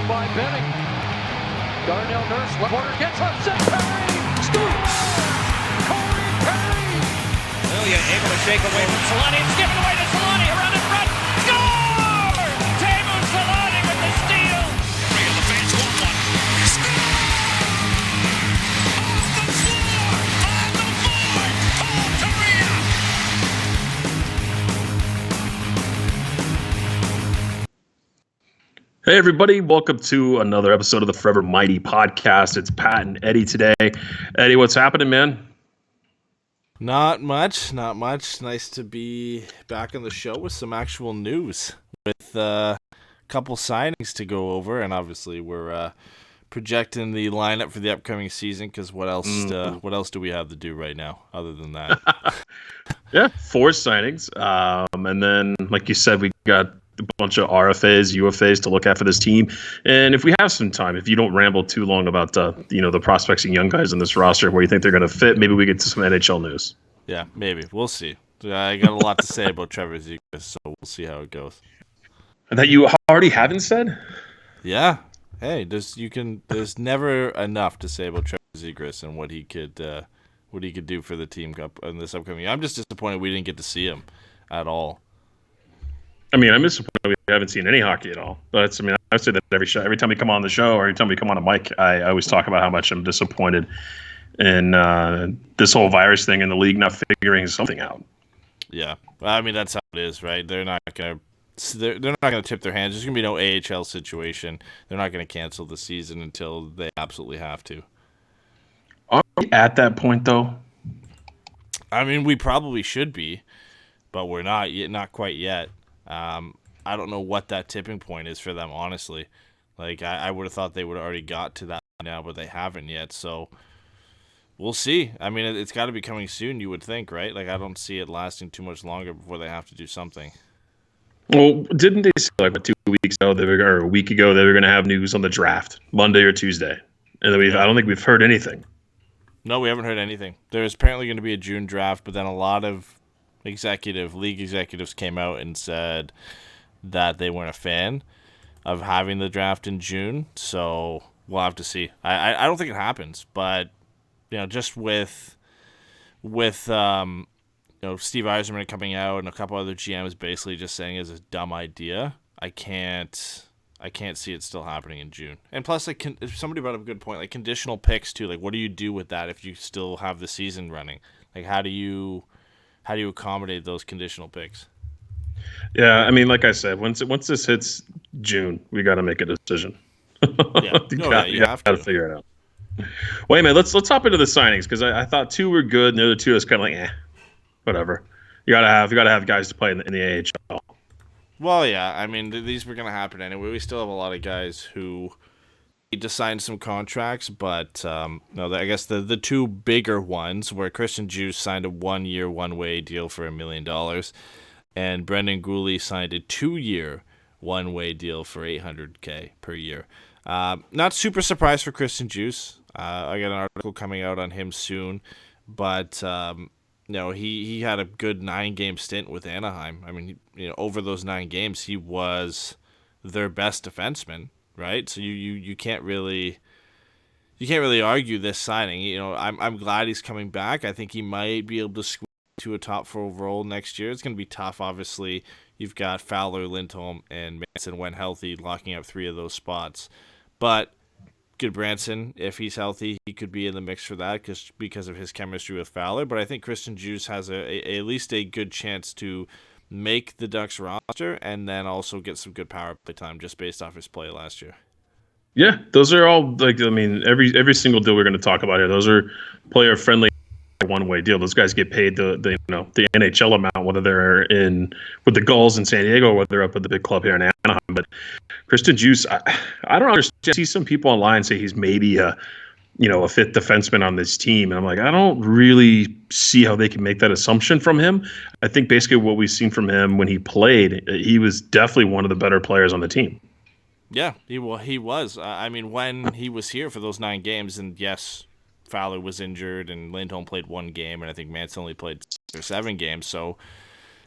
by Benning. Darnell Nurse, left corner, gets up, set Perry! Scores! Corey Perry! William able to shake away from Solani, and skipping away to Solani, around in front, score! Teemu Solani with the steal! Bring in the fans, 1-1. Score! On the board, Paul Kariya! Hey everybody, welcome to another episode of the Forever Mighty podcast. It's Pat and Eddie today. Eddie, what's happening, man? Not much. Nice to be back on the show with some actual news, with a couple signings to go over, and obviously we're projecting the lineup for the upcoming season, because what else do we have to do right now other than that? Yeah, 4 signings. And then, like you said, we got a bunch of RFAs, UFAs to look at for this team. And if we have some time, if you don't ramble too long about the prospects and young guys in this roster, where you think they're going to fit, maybe we get to some NHL news. Yeah, maybe. We'll see. I got a lot to say about Trevor Zegras, so we'll see how it goes. And that you already haven't said? Yeah. Hey, there's never enough to say about Trevor Zegras and what he could do for the team in this upcoming year. I'm just disappointed we didn't get to see him at all. I mean, I'm disappointed we haven't seen any hockey at all. I say that every time we come on the show or every time we come on a mic, I always talk about how much I'm disappointed in this whole virus thing in the league not figuring something out. Yeah, I mean that's how it is, right? They're not gonna tip their hands. There's gonna be no AHL situation. They're not gonna cancel the season until they absolutely have to. Are we at that point though? I mean, we probably should be, but we're not yet. Not quite yet. I don't know what that tipping point is for them, honestly. Like, I would have thought they would have already got to that now, but they haven't yet, so we'll see. I mean, it's got to be coming soon, you would think, right? Like, I don't see it lasting too much longer before they have to do something. Well, didn't they say, 2 weeks ago, or a week ago, they were going to have news on the draft, Monday or Tuesday? And I don't think we've heard anything. No, we haven't heard anything. There's apparently going to be a June draft, but then a lot of league executives came out and said that they weren't a fan of having the draft in June, so we'll have to see. I don't think it happens, but just with Steve Yzerman coming out and a couple other GMs basically just saying it's a dumb idea, I can't see it still happening in June. And plus, if somebody brought up a good point, like conditional picks too. Like, what do you do with that if you still have the season running? Like, how do you accommodate those conditional picks? Yeah, I mean, like I said, once this hits June, we got to make a decision. Yeah, you have to figure it out. Wait a minute, let's hop into the signings, because I thought 2 were good, and the other 2 is kind of like, whatever. You gotta have guys to play in the AHL. Well, yeah, I mean, these were gonna happen anyway. We still have a lot of guys who need to sign some contracts, but I guess the 2 bigger ones were Christian Djoos signed a 1-year, one-way deal for $1 million, and Brendan Gooley signed a 2-year, one-way deal for $800K per year. Not super surprised for Christian Djoos. I got an article coming out on him soon, but he had a good 9-game stint with Anaheim. I mean, over those 9 games, he was their best defenseman. Right, so you can't really argue this signing. I'm glad he's coming back. I think he might be able to squeeze to a top 4 role next year. It's going to be tough. Obviously, you've got Fowler, Lindholm, and Manson when healthy, locking up 3 of those spots. But Goodbranson, if he's healthy, he could be in the mix for that because of his chemistry with Fowler. But I think Christian Djoos has at least a good chance to make the Ducks roster and then also get some good power play time just based off his play last year. Yeah, those are all every single deal we're going to talk about here. Those are player friendly, one-way deal. Those guys get paid the NHL amount, whether they're in with the Gulls in San Diego or whether they're up at the big club here in Anaheim. But Christian Djoos, I don't understand. I see some people online say he's maybe a fifth defenseman on this team. And I'm like, I don't really see how they can make that assumption from him. I think basically what we've seen from him when he played, he was definitely one of the better players on the team. Yeah, he was. I mean, when he was here for those 9 games, and yes, Fowler was injured and Lindholm played 1 game, and I think Manson only played 6 or 7 games. So,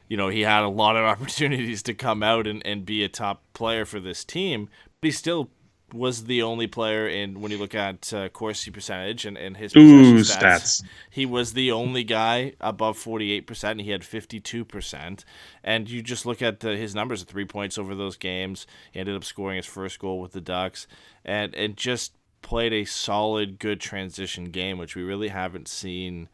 he had a lot of opportunities to come out and be a top player for this team. But he still was the only player when you look at Corsi percentage and his possession stats, he was the only guy above 48%, and he had 52%. And you just look at his numbers, 3 points over those games. He ended up scoring his first goal with the Ducks, and just played a solid, good transition game, which we really haven't seen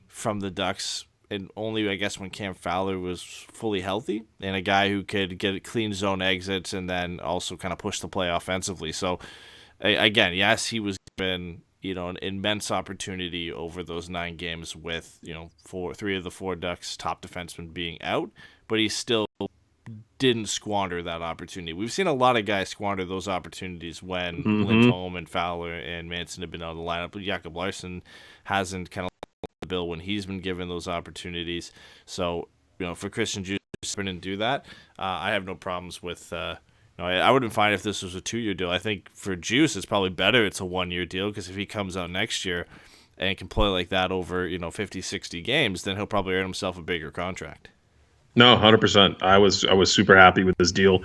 from the Ducks, and only, I guess, when Cam Fowler was fully healthy, and a guy who could get clean zone exits and then also kind of push the play offensively. So, again, yes, he was given an immense opportunity over those 9 games with 3 of the 4 Ducks top defensemen being out, but he still didn't squander that opportunity. We've seen a lot of guys squander those opportunities when Lindholm and Fowler and Manson have been out of the lineup, but Jakob Larsen hasn't kind of the bill when he's been given those opportunities. So, for Christian Juice to do that, I have no problems with. I wouldn't find if this was a 2-year deal. I think for Juice, it's probably better it's a 1-year deal, because if he comes out next year and can play like that over 50, 60 games, then he'll probably earn himself a bigger contract. No, 100%. I was super happy with this deal.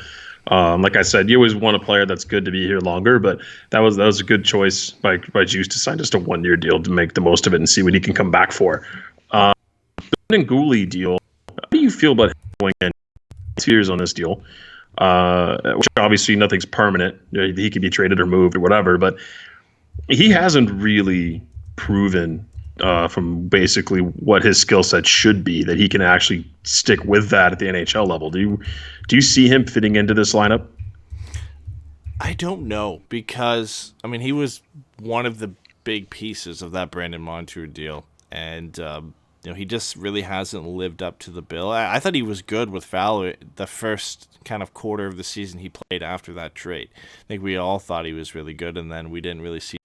Like I said, you always want a player that's good to be here longer, but that was a good choice by Juice to sign just a 1-year deal to make the most of it and see what he can come back for. The Gooley deal, how do you feel about him going in 2 years on this deal? Which obviously nothing's permanent. He could be traded or moved or whatever, but he hasn't really proven from basically what his skill set should be that he can actually stick with that at the NHL level. Do you see him fitting into this lineup? I don't know, because he was one of the big pieces of that Brandon Montour deal, and he just really hasn't lived up to the bill. I thought he was good with Fowler the first kind of quarter of the season he played after that trade. I think we all thought he was really good, and then we didn't really see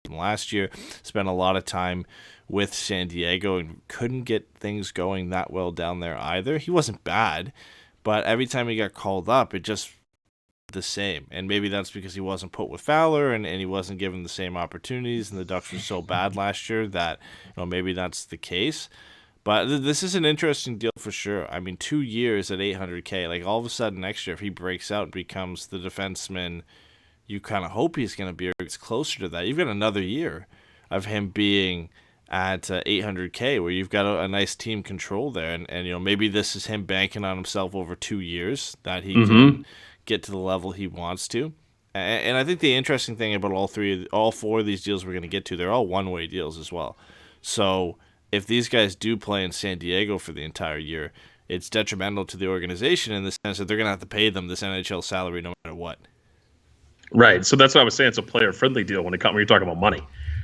him last year. Spent a lot of time with San Diego and couldn't get things going that well down there either. He wasn't bad, but every time he got called up, it just the same. And maybe that's because he wasn't put with Fowler and he wasn't given the same opportunities, and the Ducks were so bad last year that maybe that's the case. But this is an interesting deal for sure. 2 years at $800K, like all of a sudden next year, if he breaks out and becomes the defenseman you kind of hope he's going to be, or gets closer to that, you've got another year of him being at $800K, where you've got a nice team control there, and maybe this is him banking on himself over 2 years that he can get to the level he wants to. And I think the interesting thing about all 4 of these deals we're going to get to, they're all one-way deals as well. So if these guys do play in San Diego for the entire year, it's detrimental to the organization in the sense that they're going to have to pay them this NHL salary no matter what. Right. So that's what I was saying. It's a player-friendly deal when you're talking about money.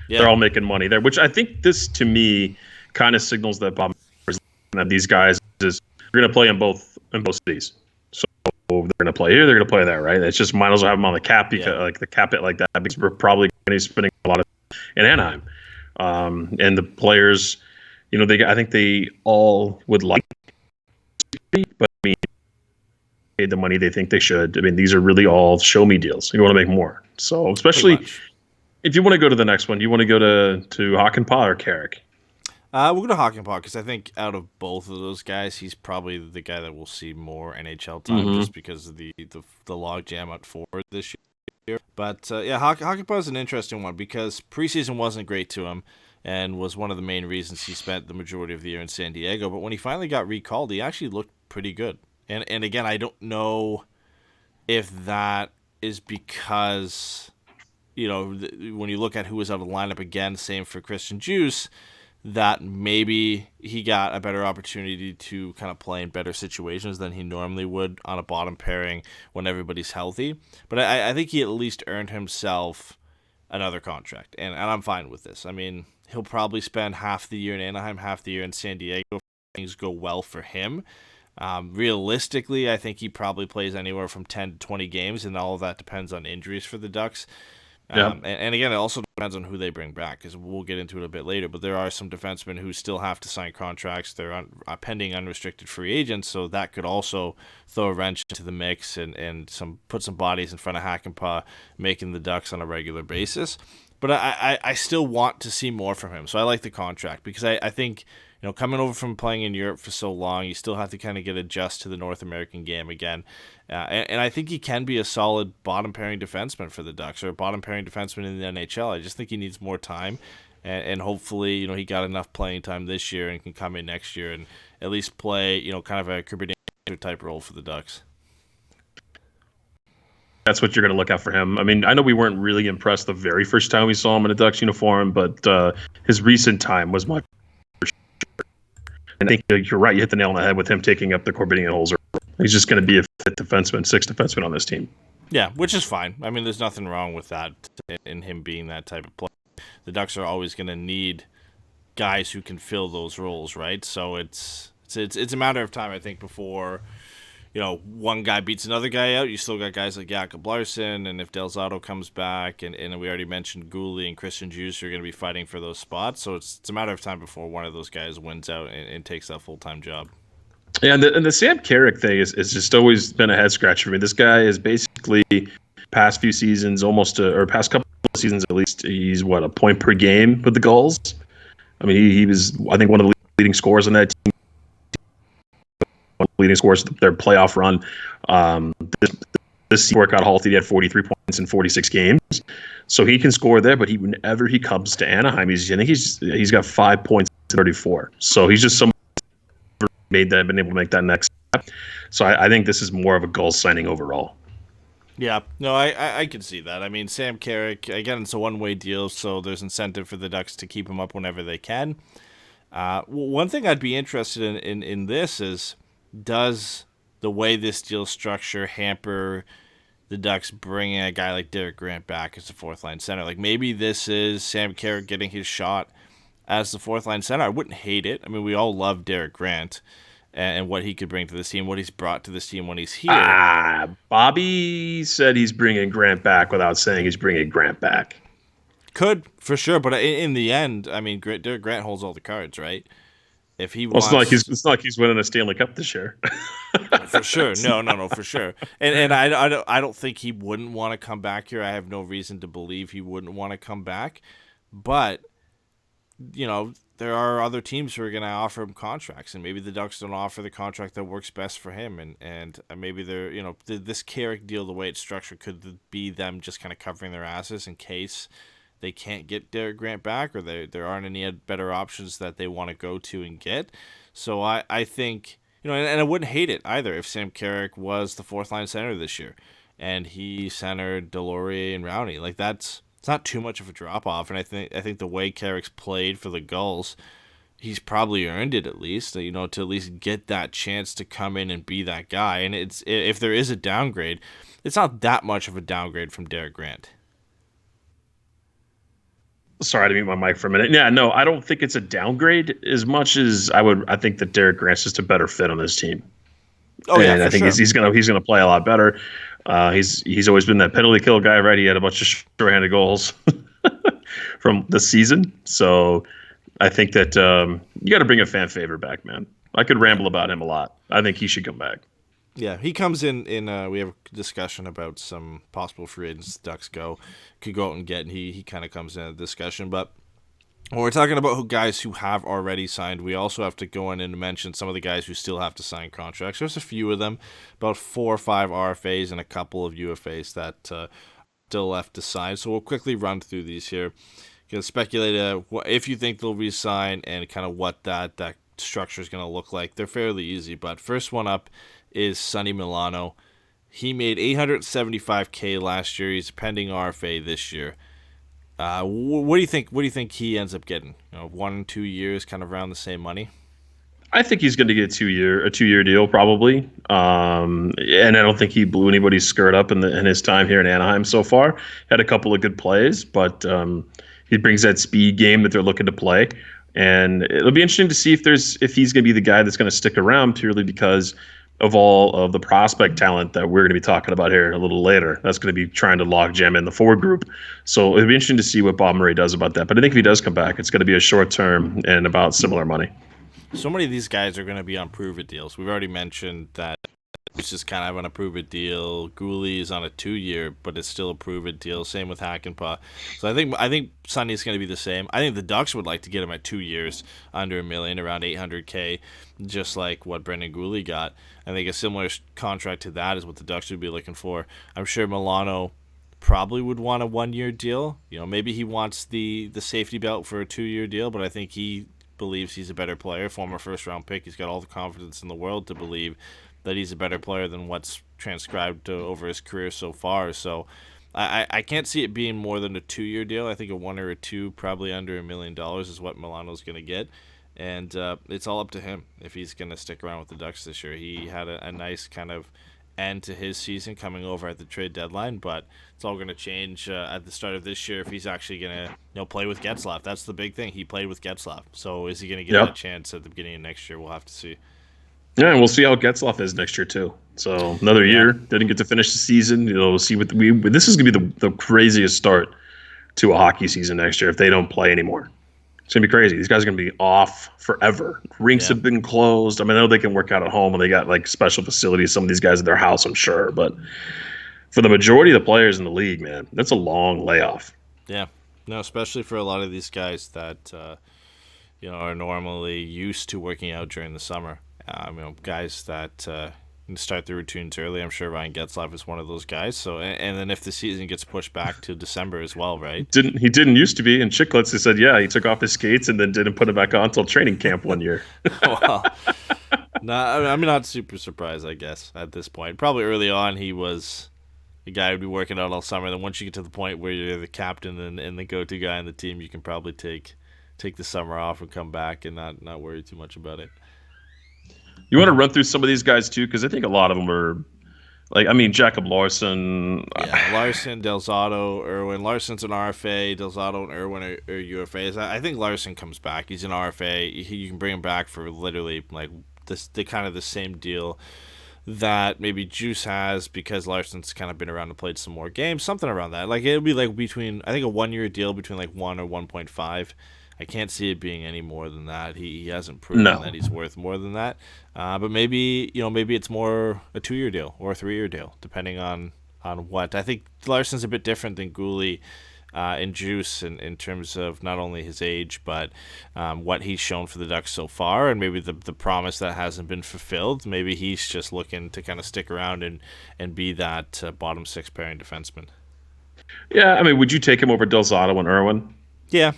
Yeah. They're all making money there, which I think this, to me, kind of signals that Bob is looking at these guys is you're going to play in both cities. So they're going to play here, they're going to play there, right? It's just might as well have them on the cap, because like the cap it like that, because we're probably going to be spending a lot of in Anaheim. And the players, I think they all would like to, but paid the money they think they should. These are really all show me deals. You want to make more. So especially if you want to go to the next one, you want to go to Hakanpää or Carrick? We'll go to Hakanpää, because I think out of both of those guys, he's probably the guy that will see more NHL time just because of the log jam at forward this year. But Hakanpää is an interesting one, because preseason wasn't great to him and was one of the main reasons he spent the majority of the year in San Diego. But when he finally got recalled, he actually looked pretty good. And again, I don't know if that is because, when you look at who was out of the lineup again, same for Christian Juice, that maybe he got a better opportunity to kind of play in better situations than he normally would on a bottom pairing when everybody's healthy. But I think he at least earned himself another contract, and I'm fine with this. He'll probably spend half the year in Anaheim, half the year in San Diego if things go well for him. Realistically, I think he probably plays anywhere from 10 to 20 games, and all of that depends on injuries for the Ducks. And again, it also depends on who they bring back, because we'll get into it a bit later, but there are some defensemen who still have to sign contracts. They're pending unrestricted free agents, so that could also throw a wrench into the mix and put some bodies in front of Hakanpää, making the Ducks on a regular basis. But I still want to see more from him, so I like the contract, because I think coming over from playing in Europe for so long, you still have to kind of get adjust to the North American game again. And I think he can be a solid bottom pairing defenseman for the Ducks, or a bottom pairing defenseman in the NHL. I just think he needs more time. And hopefully, he got enough playing time this year and can come in next year and at least play, kind of a Kirby type role for the Ducks. That's what you're going to look out for him. I mean, I know we weren't really impressed the very first time we saw him in a Ducks uniform, but his recent time was much. And I think you're right. You hit the nail on the head with him taking up the Corbinian holes. He's just going to be a fifth defenseman, sixth defenseman on this team. Yeah, which is fine. I mean, there's nothing wrong with that in him being that type of player. The Ducks are always going to need guys who can fill those roles, right? So it's a matter of time, I think, before one guy beats another guy out. You still got guys like Jakob Larsen, and if Del Zotto comes back, and we already mentioned Gooley and Christian Djoos are going to be fighting for those spots. So it's a matter of time before one of those guys wins out and takes that full-time job. Yeah, and the Sam Carrick thing is just always been a head scratcher for me. This guy is basically past few seasons, or past couple of seasons at least, he's a point per game with the Gulls. I mean, he was, I think, one of the leading scorers on that team. Leading scores their playoff run. This work got halted. He had 43 points in 46 games, so he can score there. But whenever he comes to Anaheim, he's got 5 points in 34. So he's just been able to make that next step. So I think this is more of a goal signing overall. Yeah, no, I can see that. I mean, Sam Carrick, again, it's a one-way deal, so there's incentive for the Ducks to keep him up whenever they can. One thing I'd be interested in this is, does the way this deal structure hamper the Ducks bringing a guy like Derek Grant back as the fourth-line center? Like, maybe this is Sam Carrick getting his shot as the fourth-line center. I wouldn't hate it. I mean, we all love Derek Grant and what he could bring to this team, what he's brought to this team when he's here. Bobby said he's bringing Grant back without saying he's bringing Grant back. Could, for sure, but in the end, I mean, Derek Grant holds all the cards, right? If he wants, it's not like he's winning a Stanley Cup this year. For sure, no, for sure. And I don't think he wouldn't want to come back here. I have no reason to believe he wouldn't want to come back, but there are other teams who are going to offer him contracts, and maybe the Ducks don't offer the contract that works best for him, and maybe they're this Carrick deal, the way it's structured, could be them just kind of covering their asses in case they can't get Derek Grant back, or there aren't any better options that they want to go to and get. So I think, and I wouldn't hate it either if Sam Carrick was the fourth line center this year and he centered Delorier and Rowney. Like, it's not too much of a drop off, and I think the way Carrick's played for the Gulls, he's probably earned it at least, to at least get that chance to come in and be that guy. And if there is a downgrade, it's not that much of a downgrade from Derek Grant. Sorry to mute my mic for a minute. Yeah, no, I don't think it's a downgrade as much as I think that Derek Grant's just a better fit on this team. Oh yeah, and I think he's gonna play a lot better. He's always been that penalty kill guy, right? He had a bunch of shorthanded goals from the season. So I think that you got to bring a fan favorite back, man. I could ramble about him a lot. I think he should come back. Yeah, he comes in we have a discussion about some possible free agents Ducks could go out and get, and he kind of comes in a discussion. But when we're talking about guys who have already signed, we also have to go in and mention some of the guys who still have to sign contracts. There's a few of them, about 4 or 5 RFAs and a couple of UFAs that still left to sign. So we'll quickly run through these here. You can speculate if you think they'll re-sign and kind of what that structure is going to look like. They're fairly easy, but first one up is Sonny Milano. He made $875K last year. He's a pending RFA this year. What do you think? What do you think he ends up getting? 1 2 years, kind of around the same money. I think he's going to get a 2-year deal probably. And I don't think he blew anybody's skirt up in his time here in Anaheim so far. Had a couple of good plays, but he brings that speed game that they're looking to play. And it'll be interesting to see if he's going to be the guy that's going to stick around, purely because of all of the prospect talent that we're going to be talking about here a little later. That's going to be trying to log jam in the forward group. So it'll be interesting to see what Bob Murray does about that. But I think if he does come back, it's going to be a short term and about similar money. So many of these guys are going to be on prove-it deals. We've already mentioned that It's just kind of on a prove-it deal. Gooley is on a 2-year, but it's still a prove-it deal. Same with Hakanpää. So I think Sonny's going to be the same. I think the Ducks would like to get him at 2 years, under $1 million, around $800K, just like what Brendan Gooley got. I think a similar contract to that is what the Ducks would be looking for. I'm sure Milano probably would want a 1-year deal. Maybe he wants the safety belt for a 2-year deal, but I think he believes he's a better player, former first-round pick. He's got all the confidence in the world to believe that he's a better player than what's transcribed over his career so far. So I can't see it being more than a 2-year deal. I think a 1 or a 2, probably under $1 million, is what Milano's going to get. And it's all up to him if he's going to stick around with the Ducks this year. He had a nice kind of end to his season coming over at the trade deadline, but it's all going to change at the start of this year if he's actually going to play with Getzlaf. That's the big thing. He played with Getzlaf. So is he going to get that chance at the beginning of next year? We'll have to see. Yeah, and we'll see how Getzlaf is next year too. So another year, didn't get to finish the season. We'll see what this is going to be the craziest start to a hockey season next year if they don't play anymore. It's going to be crazy. These guys are going to be off forever. Rinks have been closed. I mean, I know they can work out at home and they got like special facilities. Some of these guys at their house, I'm sure, but for the majority of the players in the league, man, that's a long layoff. Yeah, no, especially for a lot of these guys that are normally used to working out during the summer. Guys that start their routines early. I'm sure Ryan Getzlaf is one of those guys. So, and then if the season gets pushed back to December as well, right? He didn't used to be. And Chicklets, they said, he took off his skates and then didn't put it back on until training camp one year. Well, I'm not super surprised, I guess, at this point. Probably early on, he was the guy who'd be working out all summer. Then once you get to the point where you're the captain and the go-to guy on the team, you can probably take the summer off and come back and not worry too much about it. You want to run through some of these guys too, because I think a lot of them are Jakob Larsen. Yeah, Larson, Del Zotto, Irwin. Larson's an RFA. Del Zotto and Irwin are UFAs. I think Larson comes back. He's an RFA. You can bring him back for literally like the kind of the same deal that maybe Juice has, because Larson's kind of been around and played some more games, something around that. Like it'll be like between, I think, a 1-year deal between like 1 or 1.5. I can't see it being any more than that. He hasn't proven that he's worth more than that. But maybe it's more a 2-year deal or a 3-year deal, depending on what. I think Larson's a bit different than Gooley and Juice in terms of not only his age, but what he's shown for the Ducks so far, and maybe the promise that hasn't been fulfilled. Maybe he's just looking to kind of stick around and be that bottom 6 pairing defenseman. Yeah, I mean, would you take him over Del Zotto and Irwin? Yeah.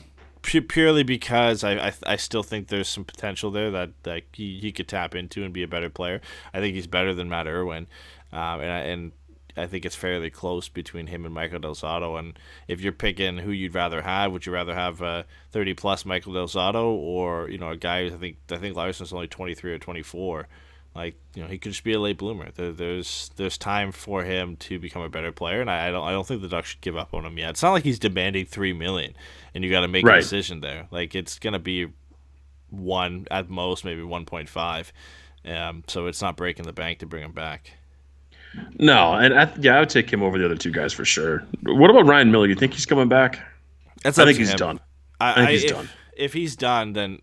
Purely because I still think there's some potential there that he could tap into and be a better player. I think he's better than Matt Irwin, and I think it's fairly close between him and Michael Del Zotto. And if you're picking who you'd rather have, would you rather have a 30-plus Michael Del Zotto or a guy who I think Larson's only 23 or 24? Like, he could just be a late bloomer. There's time for him to become a better player, and I don't think the Ducks should give up on him yet. It's not like he's demanding $3 million, and you got to make a decision there. Like, it's gonna be 1 at most, maybe 1.5. So it's not breaking the bank to bring him back. No, and I would take him over the other 2 guys for sure. What about Ryan Miller? You think he's coming back? I think he's done. I think he's done. If he's done, then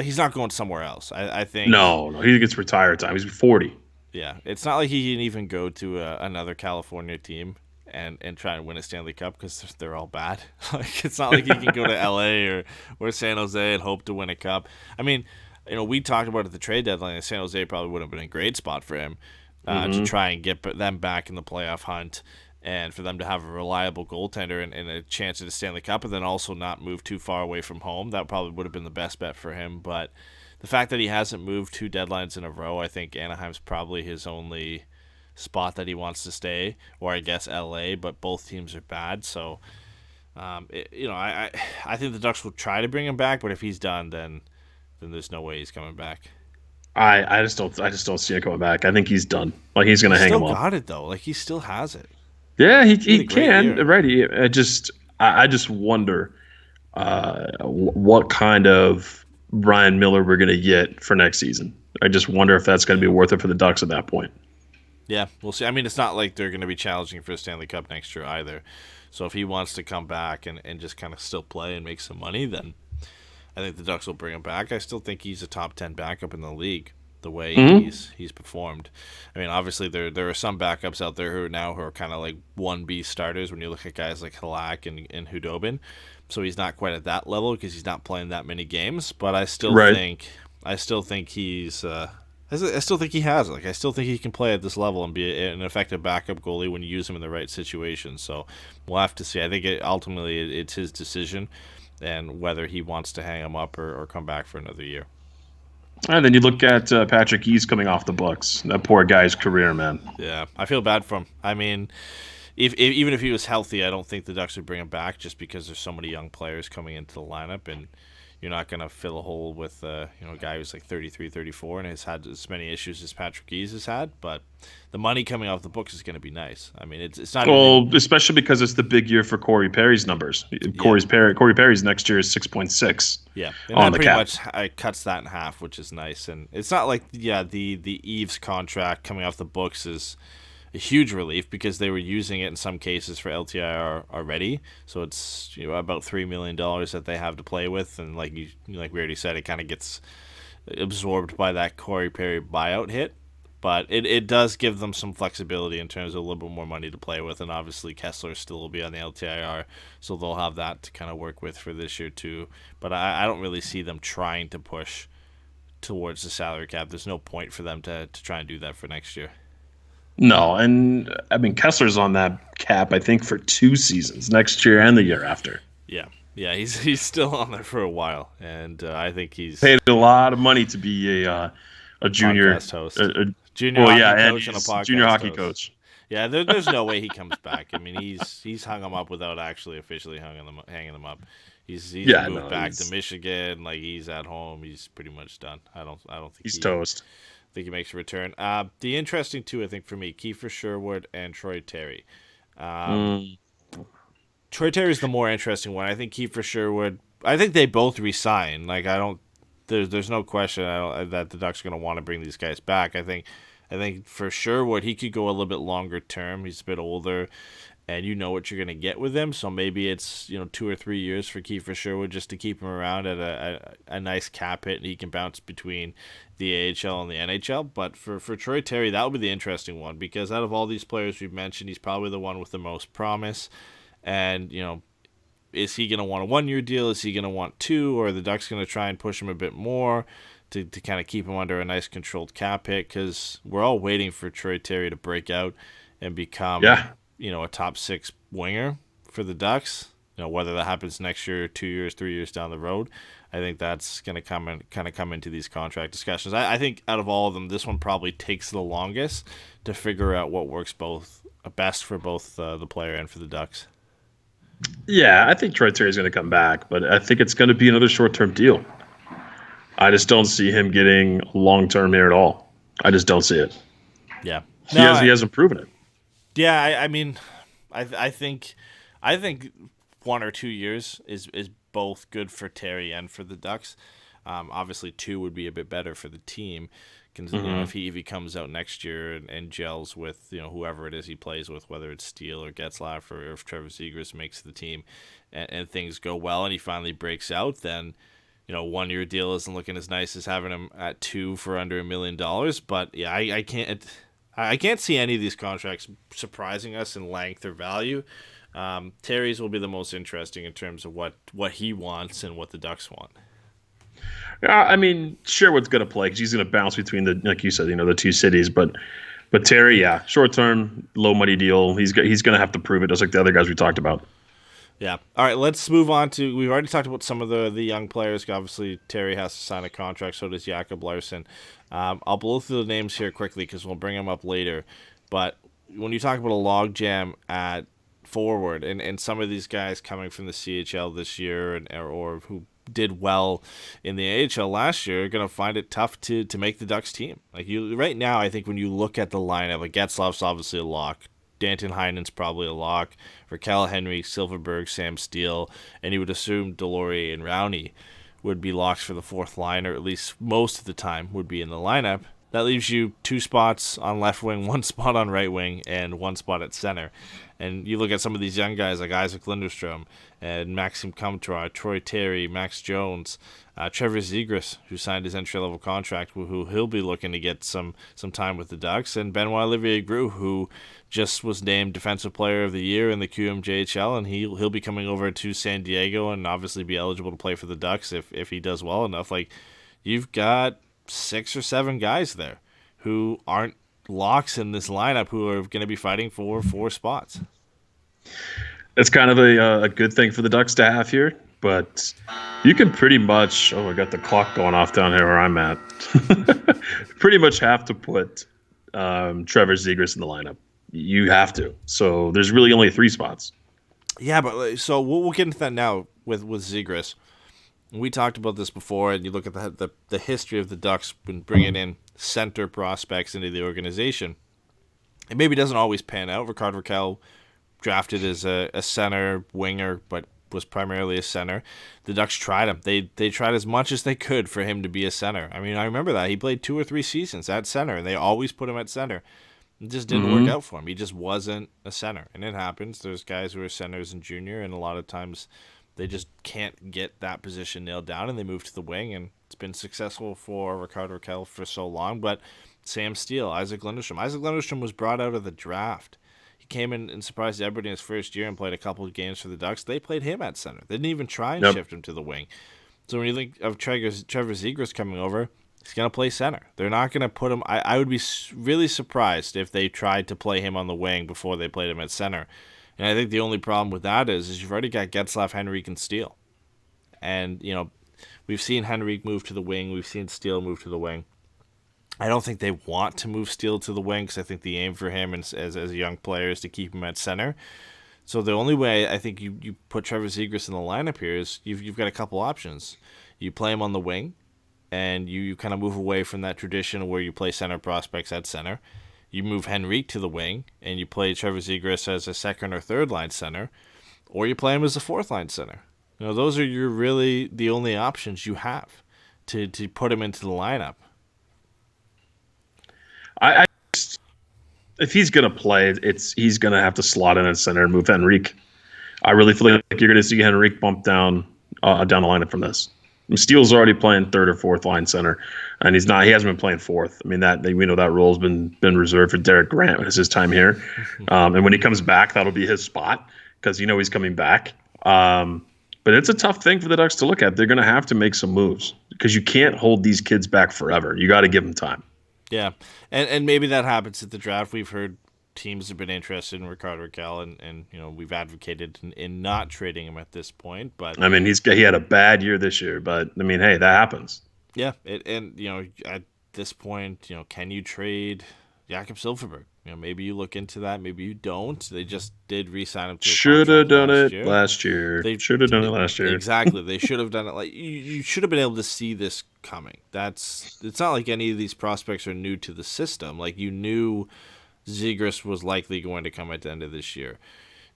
he's not going somewhere else. I think. No, he gets retired time. He's 40. Yeah, it's not like he can even go to another California team and try and win a Stanley Cup, because they're all bad. Like, it's not like he can go to LA or San Jose and hope to win a cup. I mean, we talked about at the trade deadline that San Jose probably would have been a great spot for him to try and get them back in the playoff hunt, and for them to have a reliable goaltender and a chance at a Stanley Cup, and then also not move too far away from home. That probably would have been the best bet for him. But the fact that he hasn't moved 2 deadlines in a row, I think Anaheim's probably his only spot that he wants to stay, or I guess LA, but both teams are bad. So, I think the Ducks will try to bring him back, but if he's done, then there's no way he's coming back. I just don't see it coming back. I think he's done. Like, he's gonna hang him up. Still got it though. Like, he still has it. Yeah, he can. Right. I just wonder what kind of Ryan Miller we're gonna get for next season. I just wonder if that's gonna be worth it for the Ducks at that point. Yeah, we'll see. I mean, it's not like they're going to be challenging for a Stanley Cup next year either. So if he wants to come back and just kind of still play and make some money, then I think the Ducks will bring him back. I still think he's a top 10 backup in the league. the way Mm-hmm. he's performed. I mean, obviously there are some backups out there who are kind of like 1B starters when you look at guys like Halak and Hudobin. So he's not quite at that level because he's not playing that many games. But I still Right. think he's. I still think he has it. Like, I still think he can play at this level and be an effective backup goalie when you use him in the right situation. So we'll have to see. I think ultimately it's his decision and whether he wants to hang him up or come back for another year. And then you look at Patrick Ease coming off the books. That poor guy's career, man. Yeah, I feel bad for him. I mean, even if he was healthy, I don't think the Ducks would bring him back just because there's so many young players coming into the lineup, and you're not going to fill a hole with a guy who's like 33, 34 and has had as many issues as Patrick Ease has had. But the money coming off the books is going to be nice. I mean, it's not. Well, especially because it's the big year for Corey Perry's numbers. Corey Perry's next year is 6.6. Yeah, and on that the pretty cap. much cuts that in half, which is nice. And it's not like the Eves contract coming off the books is a huge relief because they were using it in some cases for LTIR already. So it's about $3 million that they have to play with, and like we already said, it kind of gets absorbed by that Corey Perry buyout hit. But it does give them some flexibility in terms of a little bit more money to play with, and obviously Kessler still will be on the LTIR, so they'll have that to kind of work with for this year too. But I don't really see them trying to push towards the salary cap. There's no point for them to try and do that for next year. No, and I mean Kessler's on that cap, I think, for 2 seasons, next year and the year after. Yeah, he's still on there for a while, and I think he's Paid a lot of money to be a junior podcast host, junior hockey and coach, and a he's podcast junior hockey host. coach. Yeah, there's no way he comes back. I mean, he's hung them up without actually officially hanging them up. He's moved back to Michigan, like he's at home. He's pretty much done. I don't think He's toast. think he makes a return. The interesting two, I think, for me, Kiefer Sherwood and Troy Terry. Troy Terry's the more interesting one. I think Kiefer Sherwood. I think they both resign. Like there's no question that the Ducks are going to want to bring these guys back. I think for Sherwood, he could go a little bit longer term. He's a bit older, and you know what you're going to get with him. So maybe it's 2 or 3 years for Kiefer Sherwood just to keep him around at a nice cap hit, and he can bounce between the AHL and the NHL. But for Troy Terry, that would be the interesting one, because out of all these players we've mentioned, he's probably the one with the most promise. And is he going to want a 1-year deal? Is he going to want 2? Or are the Ducks going to try and push him a bit more to kind of keep him under a nice controlled cap hit? Because we're all waiting for Troy Terry to break out and become a top 6 winger for the Ducks. Whether that happens next year, 2 years, 3 years down the road, I think that's going to come into these contract discussions. I think out of all of them, this one probably takes the longest to figure out what works best for both the player and for the Ducks. Yeah, I think Troy Terry's going to come back, but I think it's going to be another short-term deal. I just don't see him getting long-term here at all. I just don't see it. Yeah, He hasn't proven it. Yeah, I mean, I think 1 or 2 years is both good for Terry and for the Ducks. Obviously, 2 would be a bit better for the team. If he comes out next year and gels with whoever it is he plays with, whether it's Steele or Getzlaff, or if Trevor Zegras makes the team and things go well and he finally breaks out, then 1-year deal isn't looking as nice as having him at 2 for under $1 million. But yeah, I can't see any of these contracts surprising us in length or value. Terry's will be the most interesting in terms of what he wants and what the Ducks want. I mean, Sherwood's going to play because he's going to bounce between like you said, the 2 cities. But Terry, yeah, short term, low money deal. He's going to have to prove it, just like the other guys we talked about. Yeah. All right, let's move on to. We've already talked about some of the young players. Obviously, Terry has to sign a contract. So does Jakob Larsen. I'll blow through the names here quickly because we'll bring them up later. But when you talk about a logjam at forward and some of these guys coming from the CHL this year or who did well in the AHL last year are going to find it tough to make the Ducks team. Like right now, I think when you look at the lineup, like Getzlaff's obviously a lock. Danton Heinen's probably a lock. Raquel Henry, Silverberg, Sam Steele, and you would assume Delory and Rowney would be locks for the 4th line, or at least most of the time would be in the lineup. That leaves you 2 spots on left wing, 1 spot on right wing, and 1 spot at center. And you look at some of these young guys like Isaac Linderstrom and Maxim Comtois, Troy Terry, Max Jones. Trevor Zegras, who signed his entry-level contract, who he'll be looking to get some time with the Ducks, and Benoit Olivier-Groux, who just was named Defensive Player of the Year in the QMJHL, and he'll be coming over to San Diego and obviously be eligible to play for the Ducks if he does well enough. Like, you've got 6 or 7 guys there who aren't locks in this lineup who are going to be fighting for 4 spots. It's kind of a good thing for the Ducks to have here, but you can pretty much, I got the clock going off down here where I'm at, pretty much have to put Trevor Zegras in the lineup. You have to. So there's really only 3 spots. Yeah, but so we'll get into that now with Zegras. We talked about this before, and you look at the history of the Ducks when bringing in center prospects into the organization. It maybe doesn't always pan out. Rickard Rakell drafted as a center winger, but was primarily a center. The Ducks tried him. They tried as much as they could for him to be a center. I mean, I remember that. He played 2 or 3 seasons at center, and they always put him at center. It just didn't work out for him. He just wasn't a center, and it happens. There's guys who are centers in junior, and a lot of times they just can't get that position nailed down, and they move to the wing, and it's been successful for Rickard Rakell for so long. But Sam Steele, Isaac Lundestrom was brought out of the draft. He came in and surprised everybody in his first year and played a couple of games for the Ducks. They played him at center. They didn't even try and shift him to the wing. So when you think of Trevor Zegras coming over, he's going to play center. They're not going to put him. I would be really surprised if they tried to play him on the wing before they played him at center. And I think the only problem with that is you've already got Getzlaf, Henrique, and Steele. And, we've seen Henrique move to the wing. We've seen Steele move to the wing. I don't think they want to move Steele to the wing because I think the aim for him as a young player is to keep him at center. So the only way I think you put Trevor Zegras in the lineup here is you've got a couple options. You play him on the wing, and you kind of move away from that tradition where you play center prospects at center. You move Henrique to the wing, and you play Trevor Zegras as a second or third line center, or you play him as a fourth line center. Those are really the only options you have to put him into the lineup. If he's going to play, he's going to have to slot in at center and move Henrique. I really feel like you're going to see Henrique bump down the lineup from this. Steele's already playing third or fourth line center, and he hasn't been playing fourth. I mean, we know that role's been reserved for Derek Grant as his time here. And when he comes back, that'll be his spot because he's coming back. But it's a tough thing for the Ducks to look at. They're going to have to make some moves because you can't hold these kids back forever. You got to give them time. Yeah, and maybe that happens at the draft. We've heard teams have been interested in Rickard Rakell, and we've advocated in not trading him at this point. But I mean, he had a bad year this year, but I mean, hey, that happens. Yeah, at this point, can you trade Jakob Silfverberg? Maybe you look into that. Maybe you don't. They just did re-sign him to a should have done it last year. They should have done it last year. Exactly. They should have done it. Like you should have been able to see this coming. It's not like any of these prospects are new to the system. Like you knew Zegras was likely going to come at the end of this year.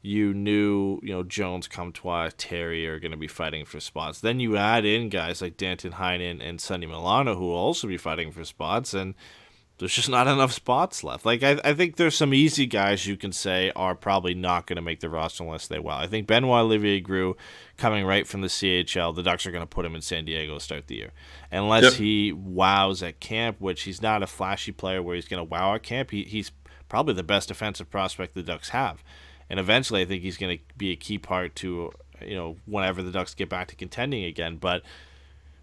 You knew, Jones, Comtois, Terry are going to be fighting for spots. Then you add in guys like Danton Heinen and Sonny Milano who will also be fighting for spots, and there's just not enough spots left. Like I think there's some easy guys you can say are probably not going to make the roster unless they well. I think Benoit Olivier-Groux coming right from the CHL, the Ducks are going to put him in San Diego to start the year. Unless he wows at camp, which he's not a flashy player where he's going to wow at camp. He's probably the best defensive prospect the Ducks have. And eventually I think he's going to be a key part to, whenever the Ducks get back to contending again. But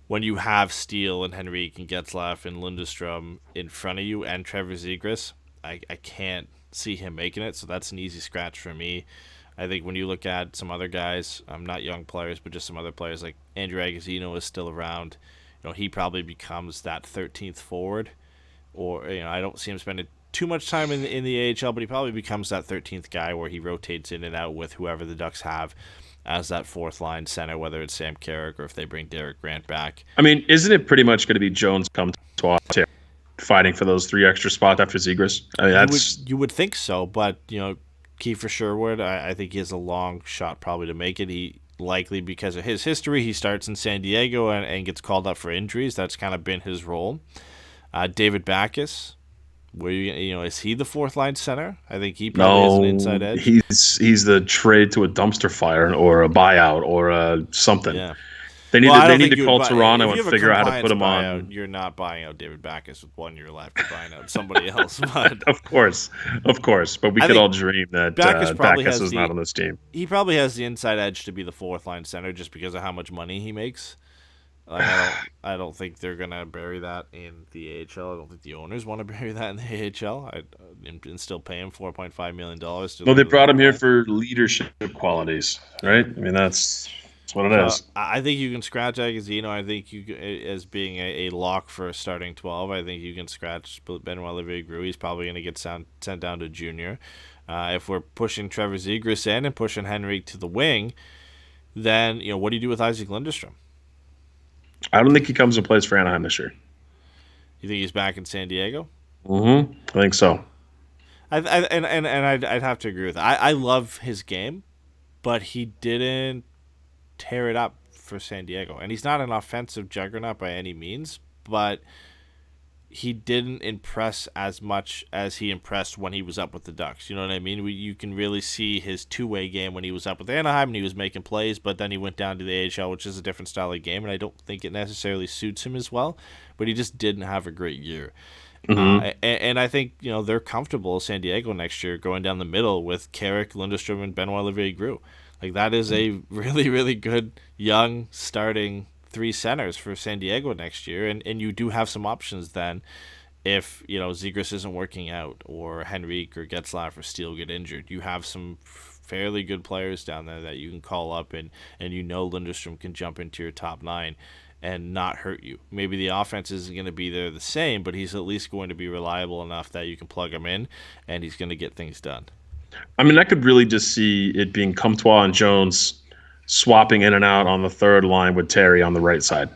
when you have Steele and Henrique and Getzlaf and Lundestrom in front of you and Trevor Zegras, I can't see him making it. So that's an easy scratch for me. I think when you look at some other guys, not young players, but just some other players like Andrew Agozzino is still around. He probably becomes that 13th forward. Or, I don't see him spending too much time in the AHL, but he probably becomes that 13th guy where he rotates in and out with whoever the Ducks have as that fourth line center, whether it's Sam Carrick or if they bring Derek Grant back. I mean, isn't it pretty much going to be Jones fighting for those 3 extra spots after Zegras? I mean, you would think so, but Kiefer Sherwood, I think he has a long shot probably to make it. He likely, because of his history, he starts in San Diego and gets called up for injuries. That's kind of been his role. David Backes, where is he the fourth line center? I think he probably has an inside edge. He's the trade to a dumpster fire or a buyout or something. Yeah. They need Well, I to, they don't need think to you call would Toronto if you and have a figure out how to put compliance him on. buyout, you're not buying out David Backes with 1 year left. You're buying out somebody else. But Of course. But we I could think all dream that Backes probably Backus has is not on this team. he probably has the inside edge to be the fourth line center just because of how much money he makes. Like I don't think they're gonna bury that in the AHL. I don't think the owners want to bury that in the AHL. And still pay him $4.5 million. Well, they brought him here for leadership qualities, right? I mean, that's what it So is. I think you can scratch Agazino. I think as being a lock for a starting 12. I think you can scratch Benoit Olivier-Groulx. He's probably going to get sent down to junior. If we're pushing Trevor Zegras in and pushing Henrique to the wing, then what do you do with Isaac Lindstrom? I don't think he comes and plays for Anaheim this year. You think he's back in San Diego? I think so. I'd have to agree with that. I love his game, but he didn't tear it up for San Diego. And he's not an offensive juggernaut by any means, but he didn't impress as much as he impressed when he was up with the Ducks. You know what I mean? You can really see his two-way game when he was up with Anaheim and he was making plays, but then he went down to the AHL, which is a different style of game, and I don't think it necessarily suits him as well, but he just didn't have a great year. And I think, they're comfortable San Diego next year going down the middle with Carrick, Lindstrom, and Benoit Olivier-Groulx. Like, that is a really, really good young starting 3 centers for San Diego next year, and you do have some options then if Zegras isn't working out or Henrique or Getzlaf or Steele get injured. You have some fairly good players down there that you can call up, and Lindstrom can jump into your top 9 and not hurt you. Maybe the offense isn't going to be there the same, but he's at least going to be reliable enough that you can plug him in and he's going to get things done. I mean, I could really just see it being Comtois and Jones swapping in and out on the third line with Terry on the right side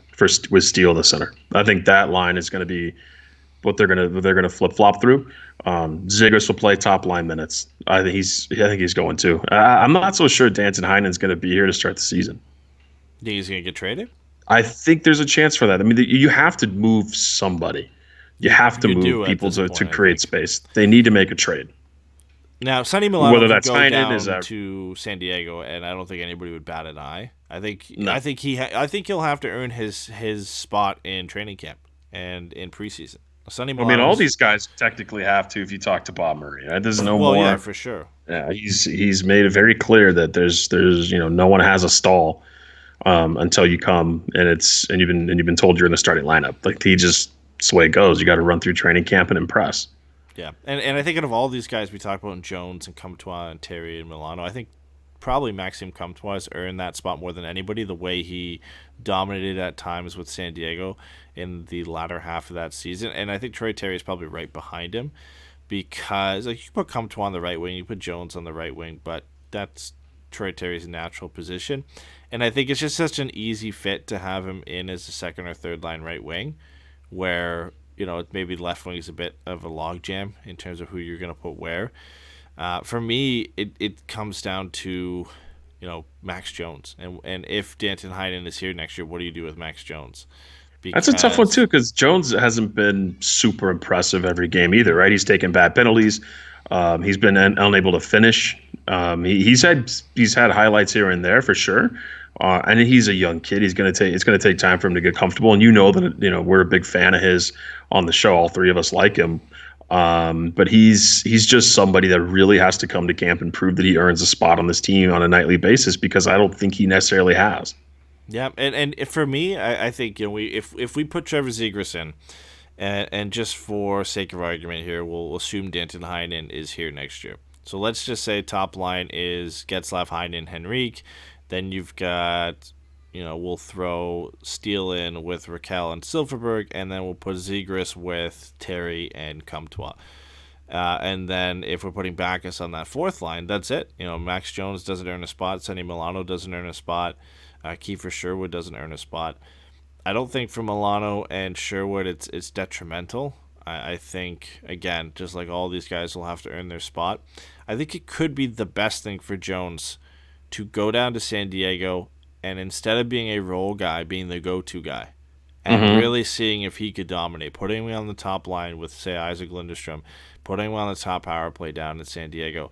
with Steele in the center. I think that line is going to be what they're going to flip flop through. Zegras will play top line minutes. I think he's going to. I'm not so sure Danton Heinen's going to be here to start the season. Think he's going to get traded? I think there's a chance for that. I mean, you have to move somebody. You have to move people to create space. They need to make a trade. Now, Sonny Milano Whether could that's go Heinen, down to San Diego, and I don't think anybody would bat an eye. I think he'll have to earn his spot in training camp and in preseason. Sonny Milano. I mean, all these guys technically have to if you talk to Bob Murray. Right? There's no more. Well, yeah, for sure. Yeah, he's made it very clear that there's no one has a stall until you come and you've been told you're in the starting lineup. Like it's the way it goes. You got to run through training camp and impress. Yeah, and I think out of all these guys we talked about, in Jones and Comtois and Terry and Milano, I think probably Maxime Comtois has earned that spot more than anybody, the way he dominated at times with San Diego in the latter half of that season. And I think Troy Terry is probably right behind him because you put Comtois on the right wing, you put Jones on the right wing, but that's Troy Terry's natural position. And I think it's just such an easy fit to have him in as a second or third line right wing where maybe left wing is a bit of a logjam in terms of who you're going to put where. For me, it comes down to, Max Jones. And if Danton Heinen is here next year, what do you do with Max Jones? That's a tough one, too, because Jones hasn't been super impressive every game either, right? He's taken bad penalties. He's been unable to finish. He's had highlights here and there for sure. And he's a young kid. It's going to take time for him to get comfortable. And that we're a big fan of his on the show. All 3 of us like him. But he's just somebody that really has to come to camp and prove that he earns a spot on this team on a nightly basis, because I don't think he necessarily has. Yeah, and for me, I think if we put Trevor Zegras in, and just for sake of argument here, we'll assume Danton Heinen is here next year. So let's just say top line is Getzlaf, Heinen, Henrique. Then you've got, we'll throw Steele in with Raquel and Silverberg, and then we'll put Zegras with Terry and Comtois. And then if we're putting Backes on that fourth line, that's it. Max Jones doesn't earn a spot. Sonny Milano doesn't earn a spot. Kiefer Sherwood doesn't earn a spot. I don't think for Milano and Sherwood it's detrimental. I think, again, just like all these guys will have to earn their spot, I think it could be the best thing for Jones to go down to San Diego and instead of being a role guy, being the go-to guy and really seeing if he could dominate, putting him on the top line with, say, Isaac Lindstrom, putting him on the top power play down in San Diego,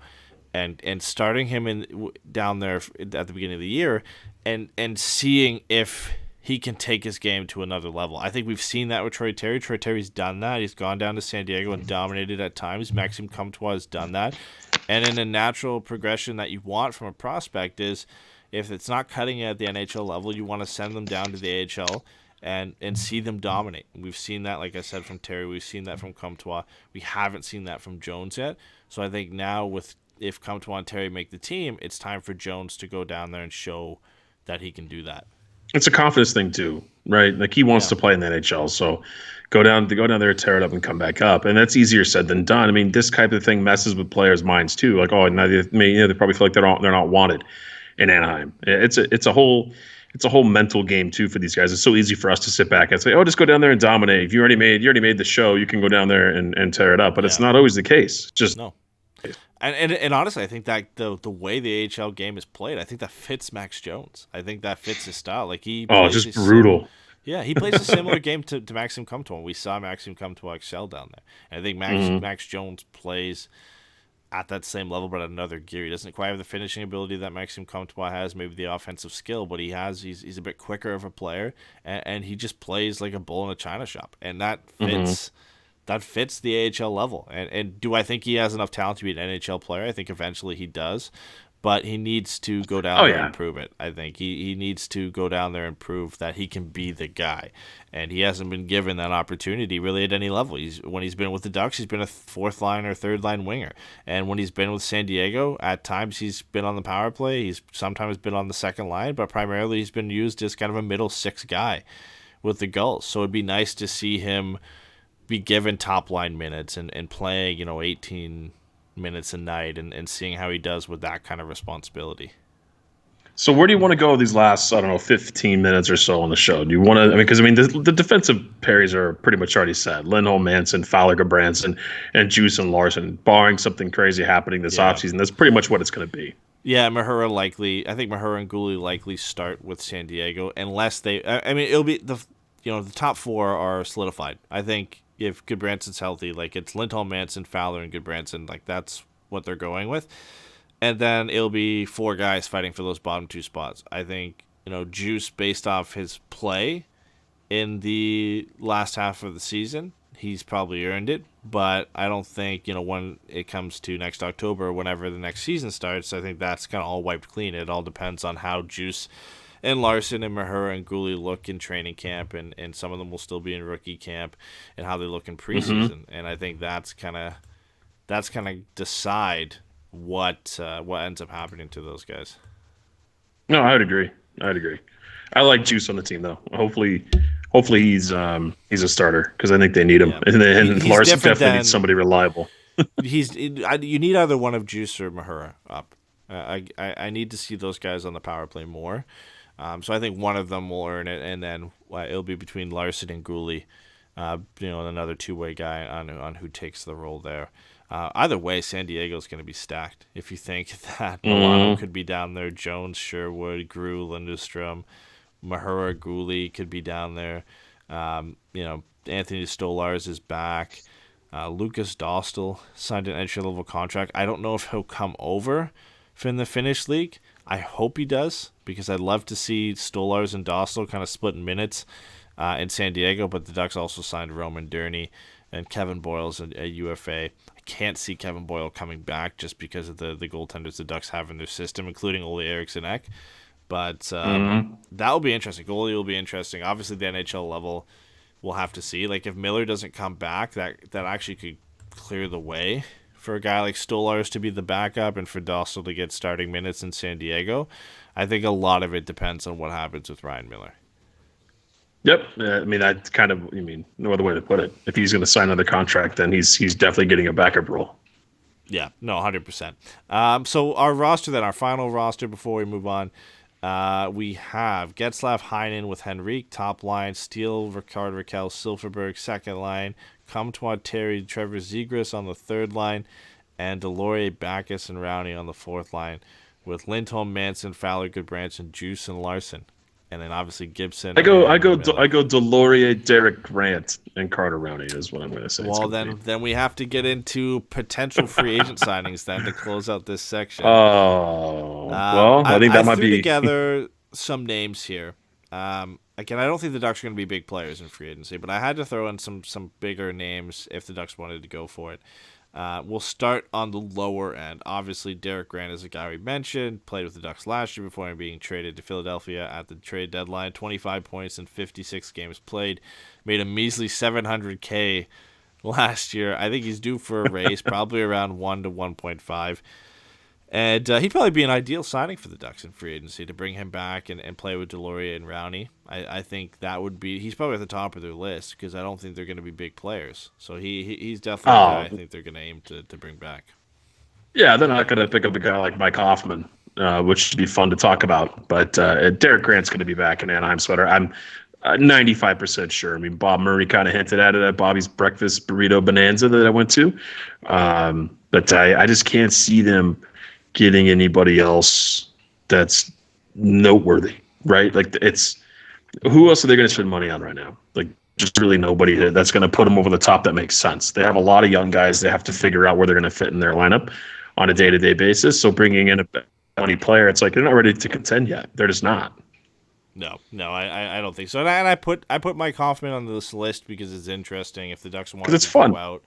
and starting him down there at the beginning of the year and seeing if he can take his game to another level. I think we've seen that with Troy Terry. Troy Terry's done that. He's gone down to San Diego and dominated at times. Maxime Comtois has done that. And in a natural progression that you want from a prospect is, if it's not cutting it at the NHL level, you want to send them down to the AHL and see them dominate. We've seen that, like I said, from Terry. We've seen that from Comtois. We haven't seen that from Jones yet. So I think now if Comtois and Terry make the team, it's time for Jones to go down there and show that he can do that. It's a confidence thing too, right? Like he wants to play in the NHL, so go down there, tear it up, and come back up, and that's easier said than done. I mean, this type of thing messes with players' minds too. Like, oh, now they probably feel like they're not wanted in Anaheim. It's a whole mental game too for these guys. It's so easy for us to sit back and say, oh, just go down there and dominate. If you already made the show, you can go down there and tear it up. But it's not always the case. Just no. And honestly, I think that the way the AHL game is played, I think that fits Max Jones. I think that fits his style. Like just brutal. He plays a similar game to Maxime Comtois. We saw Maxime Comtois excel down there. And I think Max Jones plays at that same level, but at another gear. He doesn't quite have the finishing ability that Maxime Comtois has, maybe the offensive skill, but he's a bit quicker of a player, and he just plays like a bull in a china shop. And that fits. That fits the AHL level. And do I think he has enough talent to be an NHL player? I think eventually he does. But he needs to go down there and prove it. I think he needs to go down there and prove that he can be the guy. And he hasn't been given that opportunity really at any level. When he's been with the Ducks, he's been a fourth line or third line winger. And when he's been with San Diego, at times he's been on the power play. He's sometimes been on the second line, but primarily he's been used as kind of a middle six guy with the Gulls. So it'd be nice to see him be given top line minutes and playing, 18 minutes a night and seeing how he does with that kind of responsibility. So where do you want to go these last, 15 minutes or so on the show? Do you want to, because the defensive pairings are pretty much already set. Lindholm, Manson, Fowler, Gudbranson, and Juice and Larson, barring something crazy happening this offseason. That's pretty much what it's going to be. Yeah, I think Mahura and Gooley likely start with San Diego unless it'll be the top four are solidified. I think if Gudbranson's healthy, like it's Lindholm, Manson, Fowler, and Gudbranson, like that's what they're going with. And then it'll be four guys fighting for those bottom two spots. I think, Juice, based off his play in the last half of the season, he's probably earned it. But I don't think, when it comes to next October, whenever the next season starts, I think that's kind of all wiped clean. It all depends on how Juice and Larson and Mahura and Gooley look in training camp, and some of them will still be in rookie camp, and how they look in preseason. And I think that's kind of decide what ends up happening to those guys. No, I would agree. I like Juice on the team though. Hopefully he's a starter because I think they need him. Yeah. And Larson definitely needs somebody reliable. You need either one of Juice or Mahura up. I need to see those guys on the power play more. So I think one of them will earn it, and then it'll be between Larson and Gooley, another two-way guy on who takes the role there. Either way, San Diego's going to be stacked. If you think that Milano could be down there, Jones, Sherwood, Grew, Lindstrom, Mahura, Gooley could be down there. Anthony Stolarz is back. Lucas Dostal signed an entry-level contract. I don't know if he'll come over from the Finnish league. I hope he does, because I'd love to see Stolarz and Dostal kind of split minutes in San Diego, but the Ducks also signed Roman Durney, and Kevin Boyle's a UFA. I can't see Kevin Boyle coming back just because of the goaltenders the Ducks have in their system, including Ole Eriksson-Ek. But that will be interesting. Goalie will be interesting. Obviously, the NHL level, we'll have to see. Like, if Miller doesn't come back, that actually could clear the way for a guy like Stolarz to be the backup and for Dostal to get starting minutes in San Diego. I think a lot of it depends on what happens with Ryan Miller. Yep. That's kind of, no other way to put it. If he's going to sign another contract, then he's definitely getting a backup role. Yeah, no, 100%. So our roster then, our final roster before we move on, we have Getzlaf, Heinen with Henrique, top line, Steele, Ricard, Raquel, Silverberg, second line, Comtois, Terry, Trevor Zegras on the third line, and Delorier, Backus, and Rowney on the fourth line, with Lindholm, Manson, Fowler, Gudbranson, Juice, and Larson. And then obviously Gibson. I go Delorier, Derek Grant, and Carter Rowney is what I'm going to say. Well, then we have to get into potential free agent signings then to close out this section. Oh, well, I think that might be. I threw together some names here. again, I don't think the Ducks are going to be big players in free agency, but I had to throw in some bigger names if the Ducks wanted to go for it. We'll start on the lower end. Obviously, Derek Grant is a guy we mentioned, played with the Ducks last year before being traded to Philadelphia at the trade deadline. 25 points in 56 games played. Made a measly $700K last year. I think he's due for a raise, probably around 1 to 1.5. And he'd probably be an ideal signing for the Ducks in free agency to bring him back and play with Deloria and Rowney. I think that would be – he's probably at the top of their list because I don't think they're going to be big players. So he's definitely a guy I think they're going to aim to bring back. Yeah, they're not going to pick up a guy like Mike Hoffman, which should be fun to talk about. But Derek Grant's going to be back in Anaheim sweater. I'm 95% sure. I mean, Bob Murray kind of hinted at it at Bobby's Breakfast Burrito Bonanza that I went to. But I just can't see them – getting anybody else that's noteworthy, right? Like it's who else are they going to spend money on right now? Like just really nobody that's going to put them over the top that makes sense. They have a lot of young guys. They have to figure out where they're going to fit in their lineup on a day-to-day basis. So bringing in a bounty player, it's like they're not ready to contend yet. They're just not. No, I don't think so. And I put Mike Hoffman on this list because it's interesting. If the Ducks wanted to go out,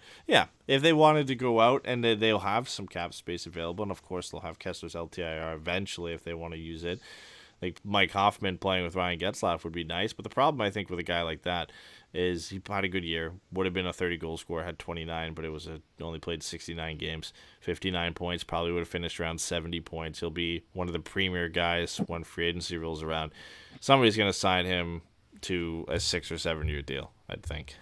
if they wanted to go out, and they'll have some cap space available, and of course they'll have Kessler's LTIR eventually if they want to use it. Like Mike Hoffman playing with Ryan Getzlaf would be nice, but the problem I think with a guy like that is he had a good year. Would have been a 30-goal scorer, had 29, but it was only played 69 games, 59 points. Probably would have finished around 70 points. He'll be one of the premier guys when free agency rolls around. Somebody's going to sign him to a 6 or 7 year deal, I'd think.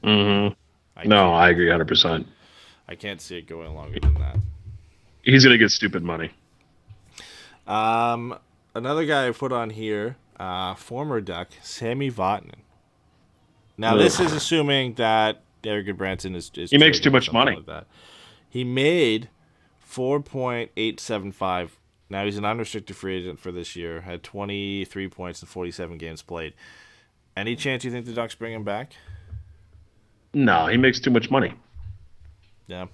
Mm-hmm. I agree 100%. I can't see it going longer than that. He's going to get stupid money. Another guy I put on here, former Duck, Sammy Vartan. Now, this is assuming that Derek Goodbranson is he makes too much money. Like that. He made $4.875. Now he's an unrestricted free agent for this year. Had 23 points in 47 games played. Any chance you think the Ducks bring him back? No, he makes too much money. Yeah.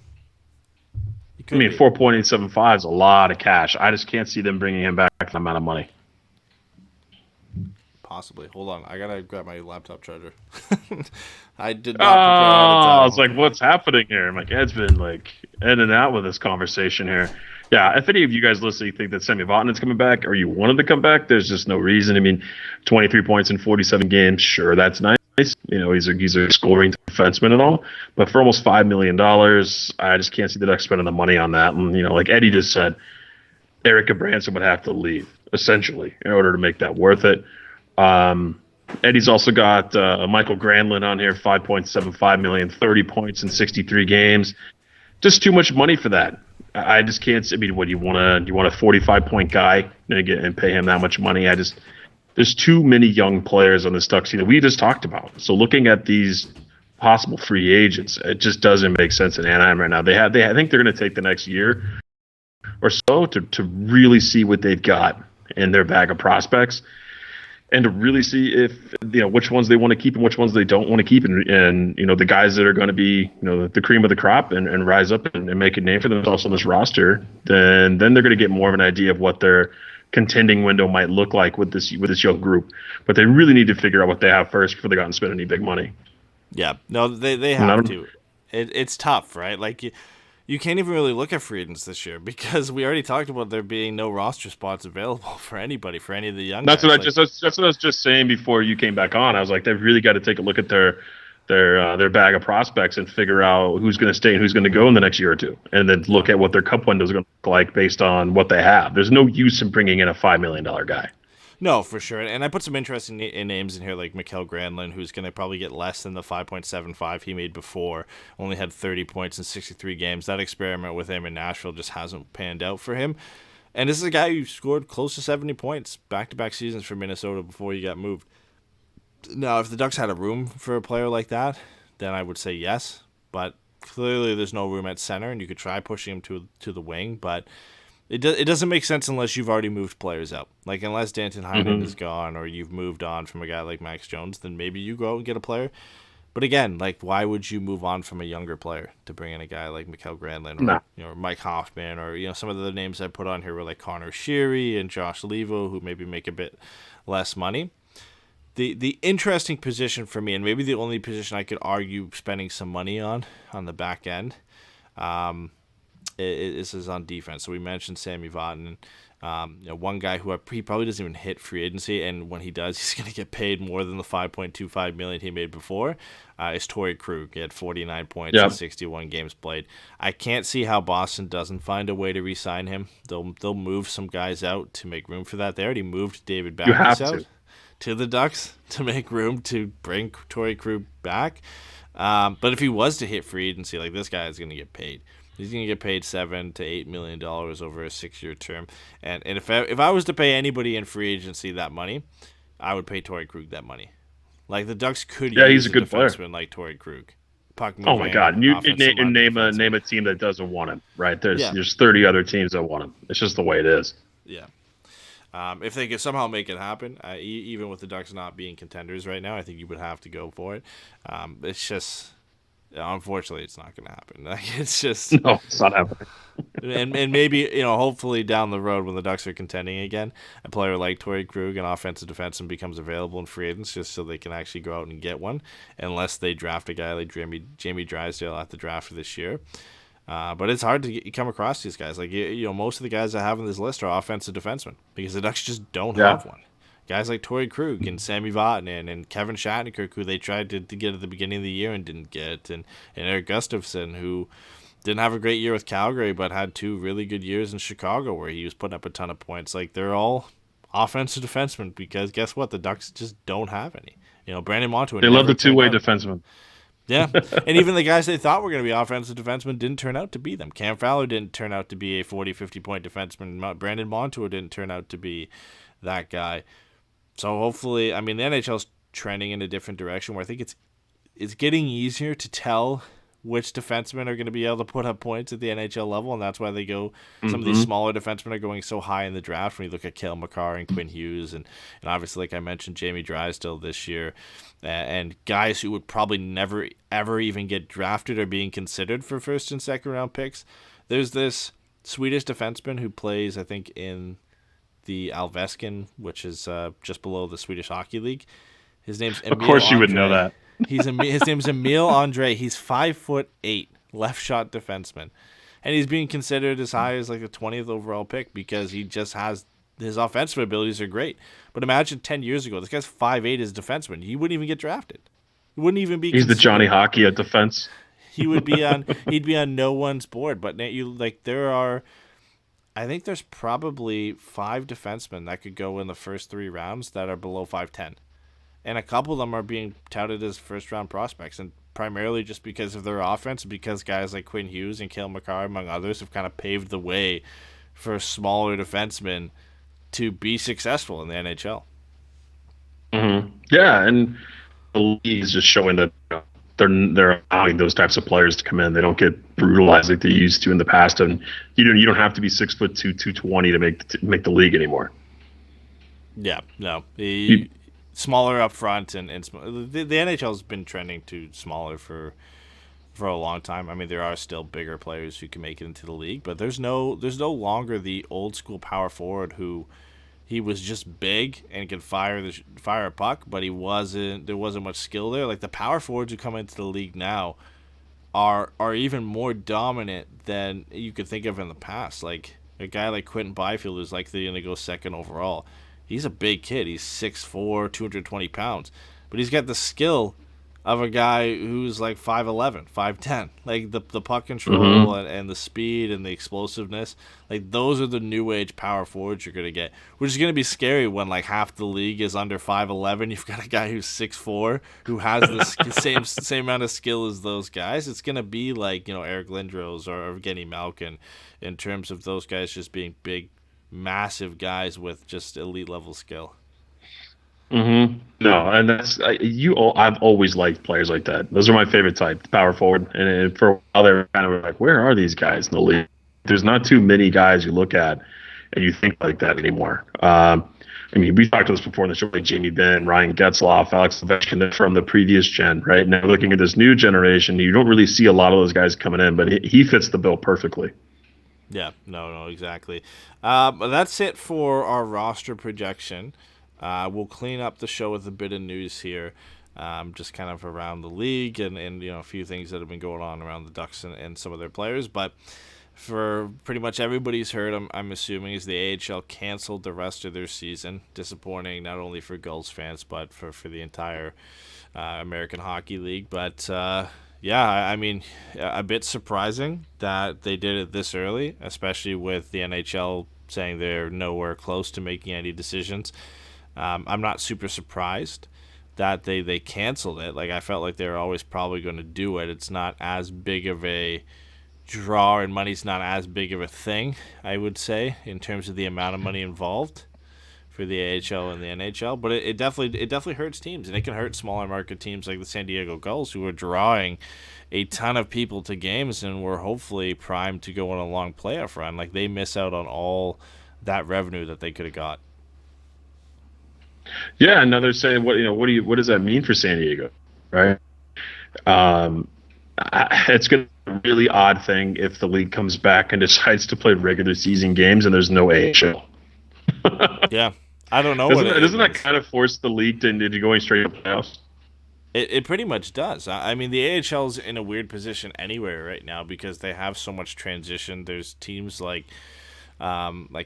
I mean, 4.875 is a lot of cash. I just can't see them bringing him back for that amount of money. Possibly. Hold on. I got to grab my laptop charger. I did not prepare ahead of time. I was like, what's happening here? My Ed's been like in and out with this conversation here. Yeah, if any of you guys listening think that Sammy Vartan is coming back or you wanted to come back, there's just no reason. I mean, 23 points in 47 games, sure, that's nice. You know, he's a scoring defenseman and all. But for almost $5 million, I just can't see the Ducks spending the money on that. And, you know, like Eddie just said, Eric Branson would have to leave, essentially, in order to make that worth it. Eddie's also got Michael Granlund on here, $5.75 million, 30 points in 63 games. Just too much money for that. I just can't. I mean, what you want a 45-point guy and pay him that much money? There's too many young players on this Ducks team that we just talked about. So looking at these possible free agents, it just doesn't make sense in Anaheim right now. I think they're going to take the next year or so to really see what they've got in their bag of prospects, and to really see if, you know, which ones they want to keep and which ones they don't want to keep, and you know, the guys that are going to be, you know, the cream of the crop and rise up and make a name for themselves on this roster, then they're going to get more of an idea of what their contending window might look like with this young group. But they really need to figure out what they have first before they go out and spend any big money. Yeah, no, they have to. It's tough, right? Like you can't even really look at free agents this year because we already talked about there being no roster spots available for anybody, for any of the young guys. That's what I was just saying before you came back on. I was like, they've really got to take a look at their bag of prospects and figure out who's going to stay and who's going to go in the next year or two, and then look at what their cup windows are going to look like based on what they have. There's no use in bringing in a $5 million guy. No, for sure. And I put some interesting names in here, like Mikael Granlund, who's going to probably get less than the 5.75 he made before. Only had 30 points in 63 games. That experiment with him in Nashville just hasn't panned out for him. And this is a guy who scored close to 70 points back-to-back seasons for Minnesota before he got moved. Now, if the Ducks had a room for a player like that, then I would say yes. But clearly there's no room at center, and you could try pushing him to the wing, but it doesn't make sense unless you've already moved players out. Like, unless Danton Heinen is gone or you've moved on from a guy like Max Jones, then maybe you go out and get a player. But again, like, why would you move on from a younger player to bring in a guy like Mikael Granlund or you know, Mike Hoffman, or, you know, some of the names I put on here were like Connor Sheary and Josh Levo, who maybe make a bit less money. The interesting position for me, and maybe the only position I could argue spending some money on the back end, is on defense. So we mentioned Sammy Vartan. One guy who he probably doesn't even hit free agency, and when he does, he's going to get paid more than the $5.25 million he made before. Is Torrey Krug. He had 49 points in 61 games played. I can't see how Boston doesn't find a way to re-sign him. They'll move some guys out to make room for that. They already moved David Backes out to the Ducks to make room to bring Torrey Krug back. But if he was to hit free agency, like, this guy is going to get paid. He's going to get paid $7 to $8 million over a 6-year term. And if I was to pay anybody in free agency that money, I would pay Torrey Krug that money. Like, the Ducks could use he's a good defenseman player. Like Torrey Krug. Puck Oh my God! And you name defenseman. a team that doesn't want him, right? There's 30 other teams that want him. It's just the way it is. Yeah. If they could somehow make it happen, even with the Ducks not being contenders right now, I think you would have to go for it. It's just, unfortunately, it's not going to happen. Like, it's just No, it's not happening. and maybe, hopefully down the road when the Ducks are contending again, a player like Torrey Krug, an offensive defenseman, becomes available in free agents just so they can actually go out and get one, unless they draft a guy like Jamie Drysdale at the draft this year. But it's hard to come across these guys. Like, most of the guys I have on this list are offensive defensemen because the Ducks just don't have one. Guys like Torrey Krug and Sammy Vartan and Kevin Shattenkirk, who they tried to get at the beginning of the year and didn't get, and Eric Gustafsson, who didn't have a great year with Calgary but had 2 really good years in Chicago where he was putting up a ton of points. Like, they're all offensive defensemen because guess what? The Ducks just don't have any. Brandon Montour. They love the two-way defenseman. Yeah, and even the guys they thought were going to be offensive defensemen didn't turn out to be them. Cam Fowler didn't turn out to be a 40, 50-point defenseman. Brandon Montour didn't turn out to be that guy. So hopefully, the NHL's trending in a different direction where I think it's getting easier to tell which defensemen are going to be able to put up points at the NHL level, and that's why they go. Some of these smaller defensemen are going so high in the draft. When you look at Cale Makar and Quinn Hughes, and obviously, like I mentioned, Jamie Drysdale this year, and guys who would probably never ever even get drafted or being considered for first and second round picks. There's this Swedish defenseman who plays, I think, in the Allsvenskan, which is just below the Swedish Hockey League. His name's Emil. Of course, you would know that. His name's Emil Andre. He's 5'8", left shot defenseman, and he's being considered as high as like the 20th overall pick because he just has his offensive abilities are great. But imagine 10 years ago, this guy's 5'8" as a defenseman. He wouldn't even get drafted. He wouldn't even be. He's the Johnny Hockey at defense. He would be on. He'd be on no one's board. But there are. I think there's probably 5 defensemen that could go in the first 3 rounds that are below 5'10". And a couple of them are being touted as first-round prospects, and primarily just because of their offense, because guys like Quinn Hughes and Cale Makar, among others, have kind of paved the way for smaller defensemen to be successful in the NHL. Mm-hmm. Yeah, and the league is just showing that they're allowing those types of players to come in. They don't get brutalized like they used to in the past, and you don't have to be 6'2", 220 to make the league anymore. Yeah, no. Smaller up front, and the NHL's been trending to smaller for a long time. There are still bigger players who can make it into the league, but there's no longer the old school power forward who he was just big and could fire a puck, but there wasn't much skill there. Like, the power forwards who come into the league now are even more dominant than you could think of in the past. Like a guy like Quentin Byfield, who's likely going to go second overall. He's a big kid. He's 6'4", 220 pounds. But he's got the skill of a guy who's like 5'11", 5'10". Like, the puck control and the speed and the explosiveness. Like, those are the new age power forwards you're going to get. Which is going to be scary when, like, half the league is under 5'11". You've got a guy who's 6'4", who has the same amount of skill as those guys. It's going to be like, Eric Lindros or Evgeny Malkin in terms of those guys just being big, massive guys with just elite level skill. Mm-hmm. No, and I've always liked players like that. Those are my favorite type, power forward. And for a while they were kind of like, where are these guys in the league? There's not too many guys you look at and you think like that anymore. We talked about this before in the show, like Jamie Benn, Ryan Getzlaf, Alex Ovechkin from the previous gen, right? Now looking at this new generation, you don't really see a lot of those guys coming in, but he fits the bill perfectly. Yeah, no, exactly. That's it for our roster projection. We'll clean up the show with a bit of news here, just kind of around the league and a few things that have been going on around the Ducks and some of their players. But for pretty much everybody's heard, I'm assuming, is the AHL canceled the rest of their season. Disappointing not only for Gulls fans, but for the entire American Hockey League. But I mean, a bit surprising that they did it this early, especially with the NHL saying they're nowhere close to making any decisions. I'm not super surprised that they canceled it. Like, I felt like they were always probably going to do it. It's not as big of a draw, and money's not as big of a thing, I would say, in terms of the amount of money involved for the AHL and the NHL. But it definitely hurts teams, and it can hurt smaller market teams like the San Diego Gulls, who are drawing a ton of people to games and were hopefully primed to go on a long playoff run. Like, they miss out on all that revenue that they could have got. Yeah, and now they're saying, what does that mean for San Diego, right? It's going to be a really odd thing if the league comes back and decides to play regular season games and there's no AHL. Yeah, I don't know. Doesn't that kind of force the league into going straight to playoffs? It pretty much does. I mean, the AHL's in a weird position anywhere right now because they have so much transition. There's teams like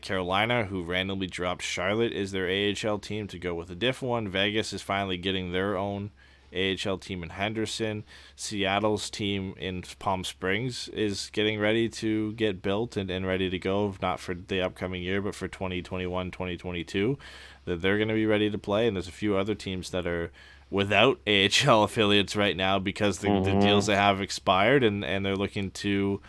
Carolina, who randomly dropped Charlotte as their AHL team to go with a different one. Vegas is finally getting their own AHL team in Henderson. Seattle's team in Palm Springs is getting ready to get built and ready to go, not for the upcoming year, but for 2021, 2022, that they're going to be ready to play. And there's a few other teams that are without AHL affiliates right now because the deals they have expired, and they're looking to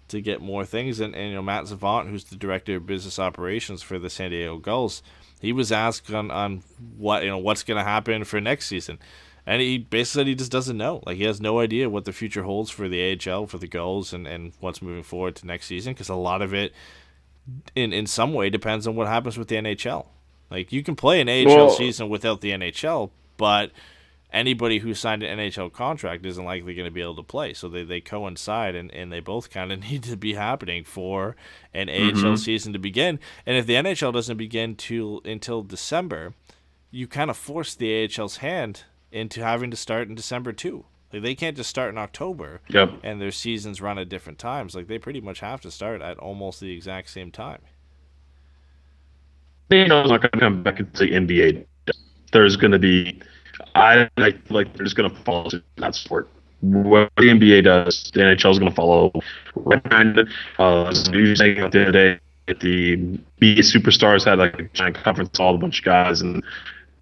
get more things. And Matt Savant, who's the director of business operations for the San Diego Gulls, he was asked on what's going to happen for next season. And he basically said he just doesn't know. Like, he has no idea what the future holds for the AHL, for the Gulls, and what's moving forward to next season, because a lot of it, in some way, depends on what happens with the NHL. Like, you can play an AHL season without the NHL, but anybody who signed an NHL contract isn't likely going to be able to play. So they coincide, and they both kind of need to be happening for an AHL season to begin. And if the NHL doesn't begin until December, you kind of force the AHL's hand into having to start in December too. Like, they can't just start in October, and their seasons run at different times. Like, they pretty much have to start at almost the exact same time. It's not going to come back into the NBA. There's going to be, I like they're just going to follow that sport. What the NBA does, the NHL is going to follow right behind it. As we were saying the other day, the NBA superstars had like a giant conference, all a bunch of guys, and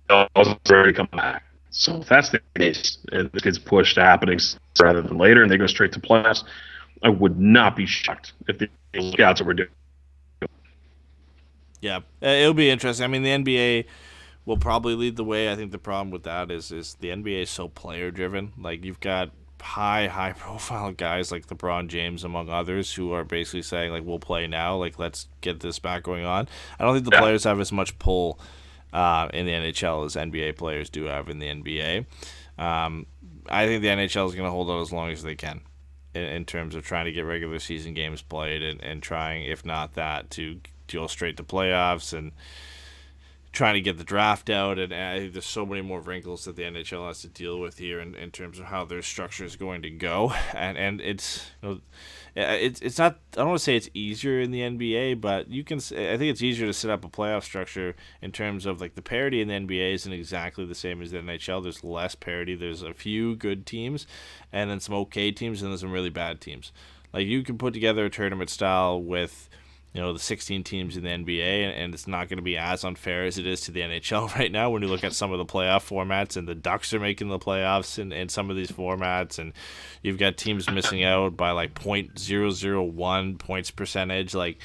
they're ready to come back. So if that's the case, and this gets pushed to happening rather than later, and they go straight to playoffs, I would not be shocked if the scouts were doing. Yeah, it'll be interesting. I mean, the NBA will probably lead the way. I think the problem with that is the NBA is so player-driven. Like, you've got high-profile guys like LeBron James, among others, who are basically saying, like, we'll play now. Like, let's get this back going on. I don't think the players have as much pull in the NHL as NBA players do have in the NBA. I think the NHL is going to hold out as long as they can in terms of trying to get regular season games played and trying, if not that, to go straight to playoffs and trying to get the draft out. And I think there's so many more wrinkles that the NHL has to deal with here in terms of how their structure is going to go. And it's it's not, I don't want to say it's easier in the NBA, but I think it's easier to set up a playoff structure in terms of, like, the parity in the NBA isn't exactly the same as the NHL. There's less parity. There's a few good teams and then some okay teams and then some really bad teams. Like, you can put together a tournament style with, the 16 teams in the NBA, and it's not going to be as unfair as it is to the NHL right now when you look at some of the playoff formats, and the Ducks are making the playoffs in some of these formats, and you've got teams missing out by like .001 points percentage. Like,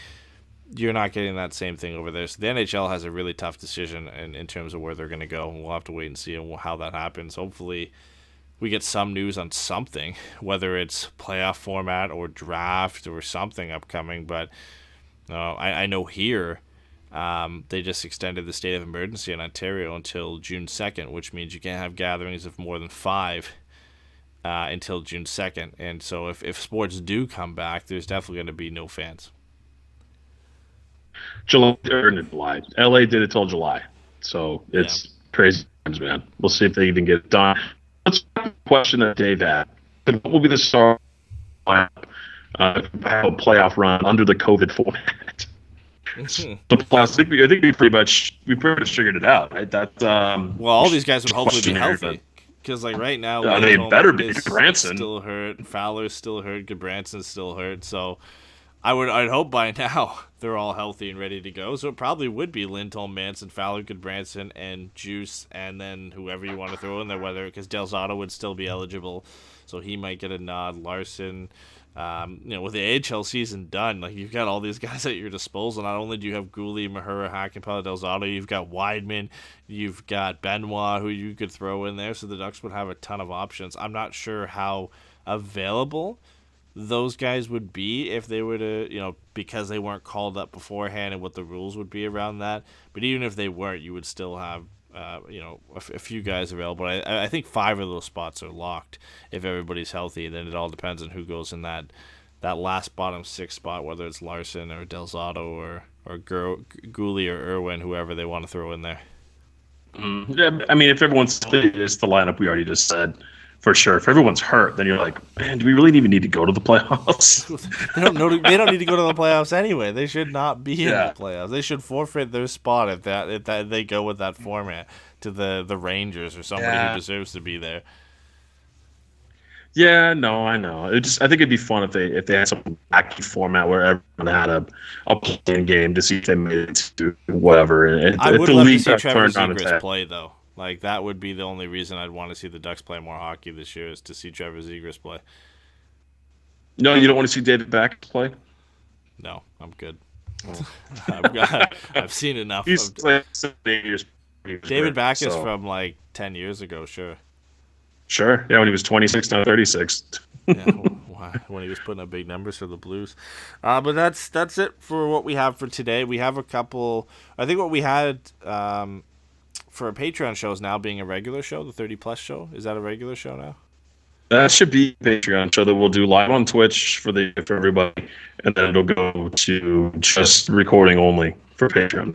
you're not getting that same thing over there. So the NHL has a really tough decision in terms of where they're going to go, and we'll have to wait and see how that happens. Hopefully we get some news on something, whether it's playoff format or draft or something upcoming, but I know here they just extended the state of emergency in Ontario until June 2nd, which means you can't have gatherings of more than 5 until June 2nd. And so if sports do come back, there's definitely going to be no fans. July or July. LA did it till July. So it's crazy times, man. We'll see if they even get it done. Let's ask the question that Dave had. What will be the start have a playoff run under the COVID format? The playoffs, I think we pretty much figured it out, right? That well, all these guys would hopefully be question here, healthy. Because like right now, they Lindholm better be. is Branson still hurt. Fowler's still hurt. Goodbranson's still hurt. So I'd hope by now they're all healthy and ready to go. So it probably would be Lindholm, Manson, Fowler, Goodbranson, and Juice, and then whoever you want to throw in there. Whether because Del Zotto would still be eligible, so he might get a nod. Larson. With the AHL season done, like you've got all these guys at your disposal. Not only do you have Gouli, Mahura, Hakanpää, Del Zotto, you've got Weidman, you've got Benoit, who you could throw in there. So the Ducks would have a ton of options. I'm not sure how available those guys would be if they were to, because they weren't called up beforehand and what the rules would be around that. But even if they weren't, you would still have a few guys available. I think 5 of those spots are locked if everybody's healthy. Then it all depends on who goes in that last bottom 6 spot, whether it's Larson or Del Zotto or Gouli or Irwin, whoever they want to throw in there. Yeah, I mean, if everyone's healthy, it's the lineup we already just said. For sure. If everyone's hurt, then you're like, man, do we really even need to go to the playoffs? They don't need to go to the playoffs anyway. They should not be in the playoffs. They should forfeit their spot if they go with that format to the Rangers or somebody who deserves to be there. Yeah, no, I know. I think it'd be fun if they had some wacky format where everyone had a playing game to see if they made it to whatever. And I would the love to league see Trevor turned on its Zegras head. play though. Like that would be the only reason I'd want to see the Ducks play more hockey this year is to see Trevor Zegras play. No, you don't want to see David Backes play? No, I'm good. I've seen enough. He's like 7 years. David Backes is from like 10 years ago, sure. Sure. Yeah, when he was 26, now 36. Yeah, when he was putting up big numbers for the Blues. But that's it for what we have for today. We have a couple. I think what we had for a Patreon show is now being a regular show, the 30+ show. Is that a regular show now? That should be a Patreon show that we'll do live on Twitch for everybody, and then it'll go to just recording only for Patreon.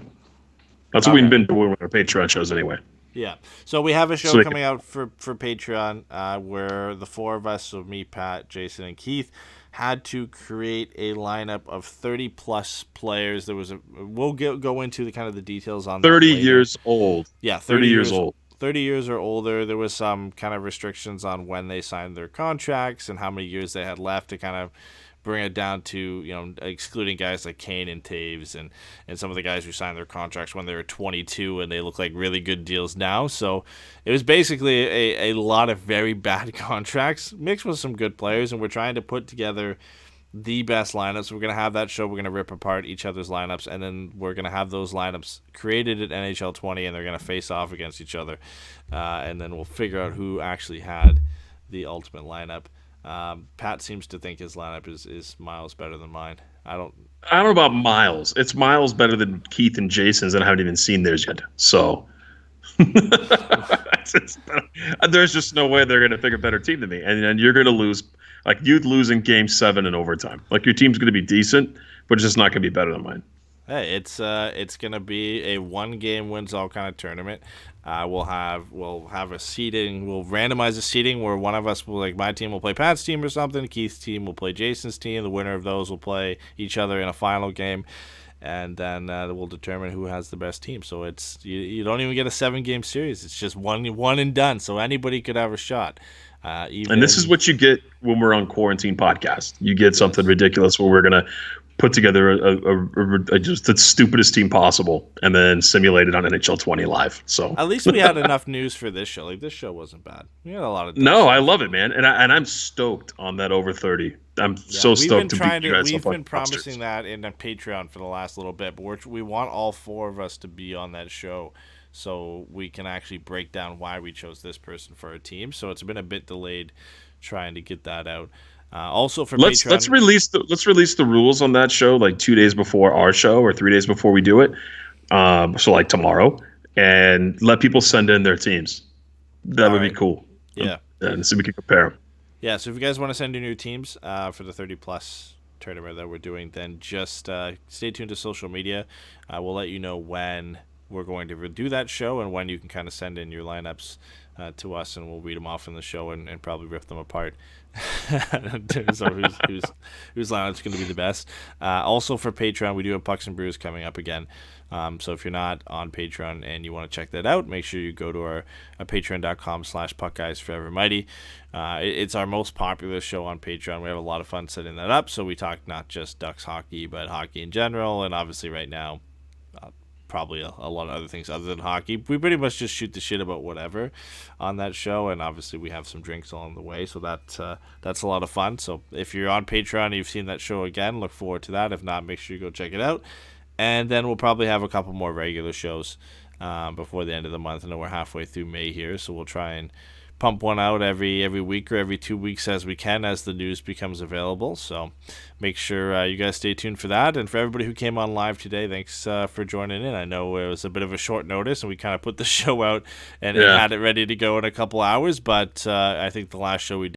That's what we've been doing with our Patreon shows anyway. Yeah. So we have a show coming out for Patreon where the 4 of us, so me, Pat, Jason, and Keith, had to create a lineup of 30+ players. We'll go into the kind of the details on 30 that later. Years old. Yeah, 30 years old. 30 years or older. There was some kind of restrictions on when they signed their contracts and how many years they had left to kind of bring it down to, excluding guys like Kane and Taves and some of the guys who signed their contracts when they were 22 and they look like really good deals now. So it was basically a lot of very bad contracts mixed with some good players, and we're trying to put together the best lineups. We're going to have that show. We're going to rip apart each other's lineups, and then we're going to have those lineups created at NHL 20, and they're going to face off against each other. And then we'll figure out who actually had the ultimate lineup. Pat seems to think his lineup is miles better than mine. I don't know about miles. It's miles better than Keith and Jason's, and I haven't even seen theirs yet. So there's just no way they're going to pick a better team than me. And you're going to lose. Like, you'd lose in Game 7 in overtime. Like, your team's going to be decent, but it's just not going to be better than mine. Hey, it's going to be a 1-game wins all kind of tournament. We'll have a seeding. We'll randomize the seeding where one of us will, like my team will play Pat's team or something. Keith's team will play Jason's team. The winner of those will play each other in a final game, and then we'll determine who has the best team. So it's you don't even get a 7-game series. It's just one and done. So anybody could have a shot. And this is what you get when we're on Quarantine Podcast. You get something ridiculous where we're gonna put together just the stupidest team possible and then simulate it on NHL 20 live. So at least we had enough news for this show. Like, this show wasn't bad. We had a lot of I love it, man, and I'm stoked on that over 30. I'm so stoked to beat you guys. We've been promising that in a Patreon for the last little bit, but we want all 4 of us to be on that show, so we can actually break down why we chose this person for our team. So it's been a bit delayed trying to get that out. Also for Patreon, let's release the rules on that show like 2 days before our show or 3 days before we do it. So like tomorrow, and let people send in their teams. That would be cool. Yeah, and so we can compare them. Yeah. So if you guys want to send in your teams for the 30+ tournament that we're doing, then just stay tuned to social media. We'll let you know when we're going to do that show and when you can kind of send in your lineups to us, and we'll read them off in the show and probably rip them apart. So whose lineup's going to be the best. Also for Patreon, we do have Pucks and Brews coming up again. So if you're not on Patreon and you want to check that out, make sure you go to our patreon.com/puckguysforevermighty. It's our most popular show on Patreon. We have a lot of fun setting that up. So we talk not just Ducks hockey, but hockey in general. And obviously right now, probably a lot of other things other than hockey. We pretty much just shoot the shit about whatever on that show, and obviously we have some drinks along the way, so that's a lot of fun. So if you're on Patreon and you've seen that show again, look forward to that. If not, make sure you go check it out. And then we'll probably have a couple more regular shows before the end of the month. I know we're halfway through May here, so we'll try and pump one out every week or every 2 weeks as we can, as the news becomes available. So make sure you guys stay tuned for that. And for everybody who came on live today, thanks for joining in. I know it was a bit of a short notice and we kind of put the show out and had it ready to go in a couple hours, but I think the last show we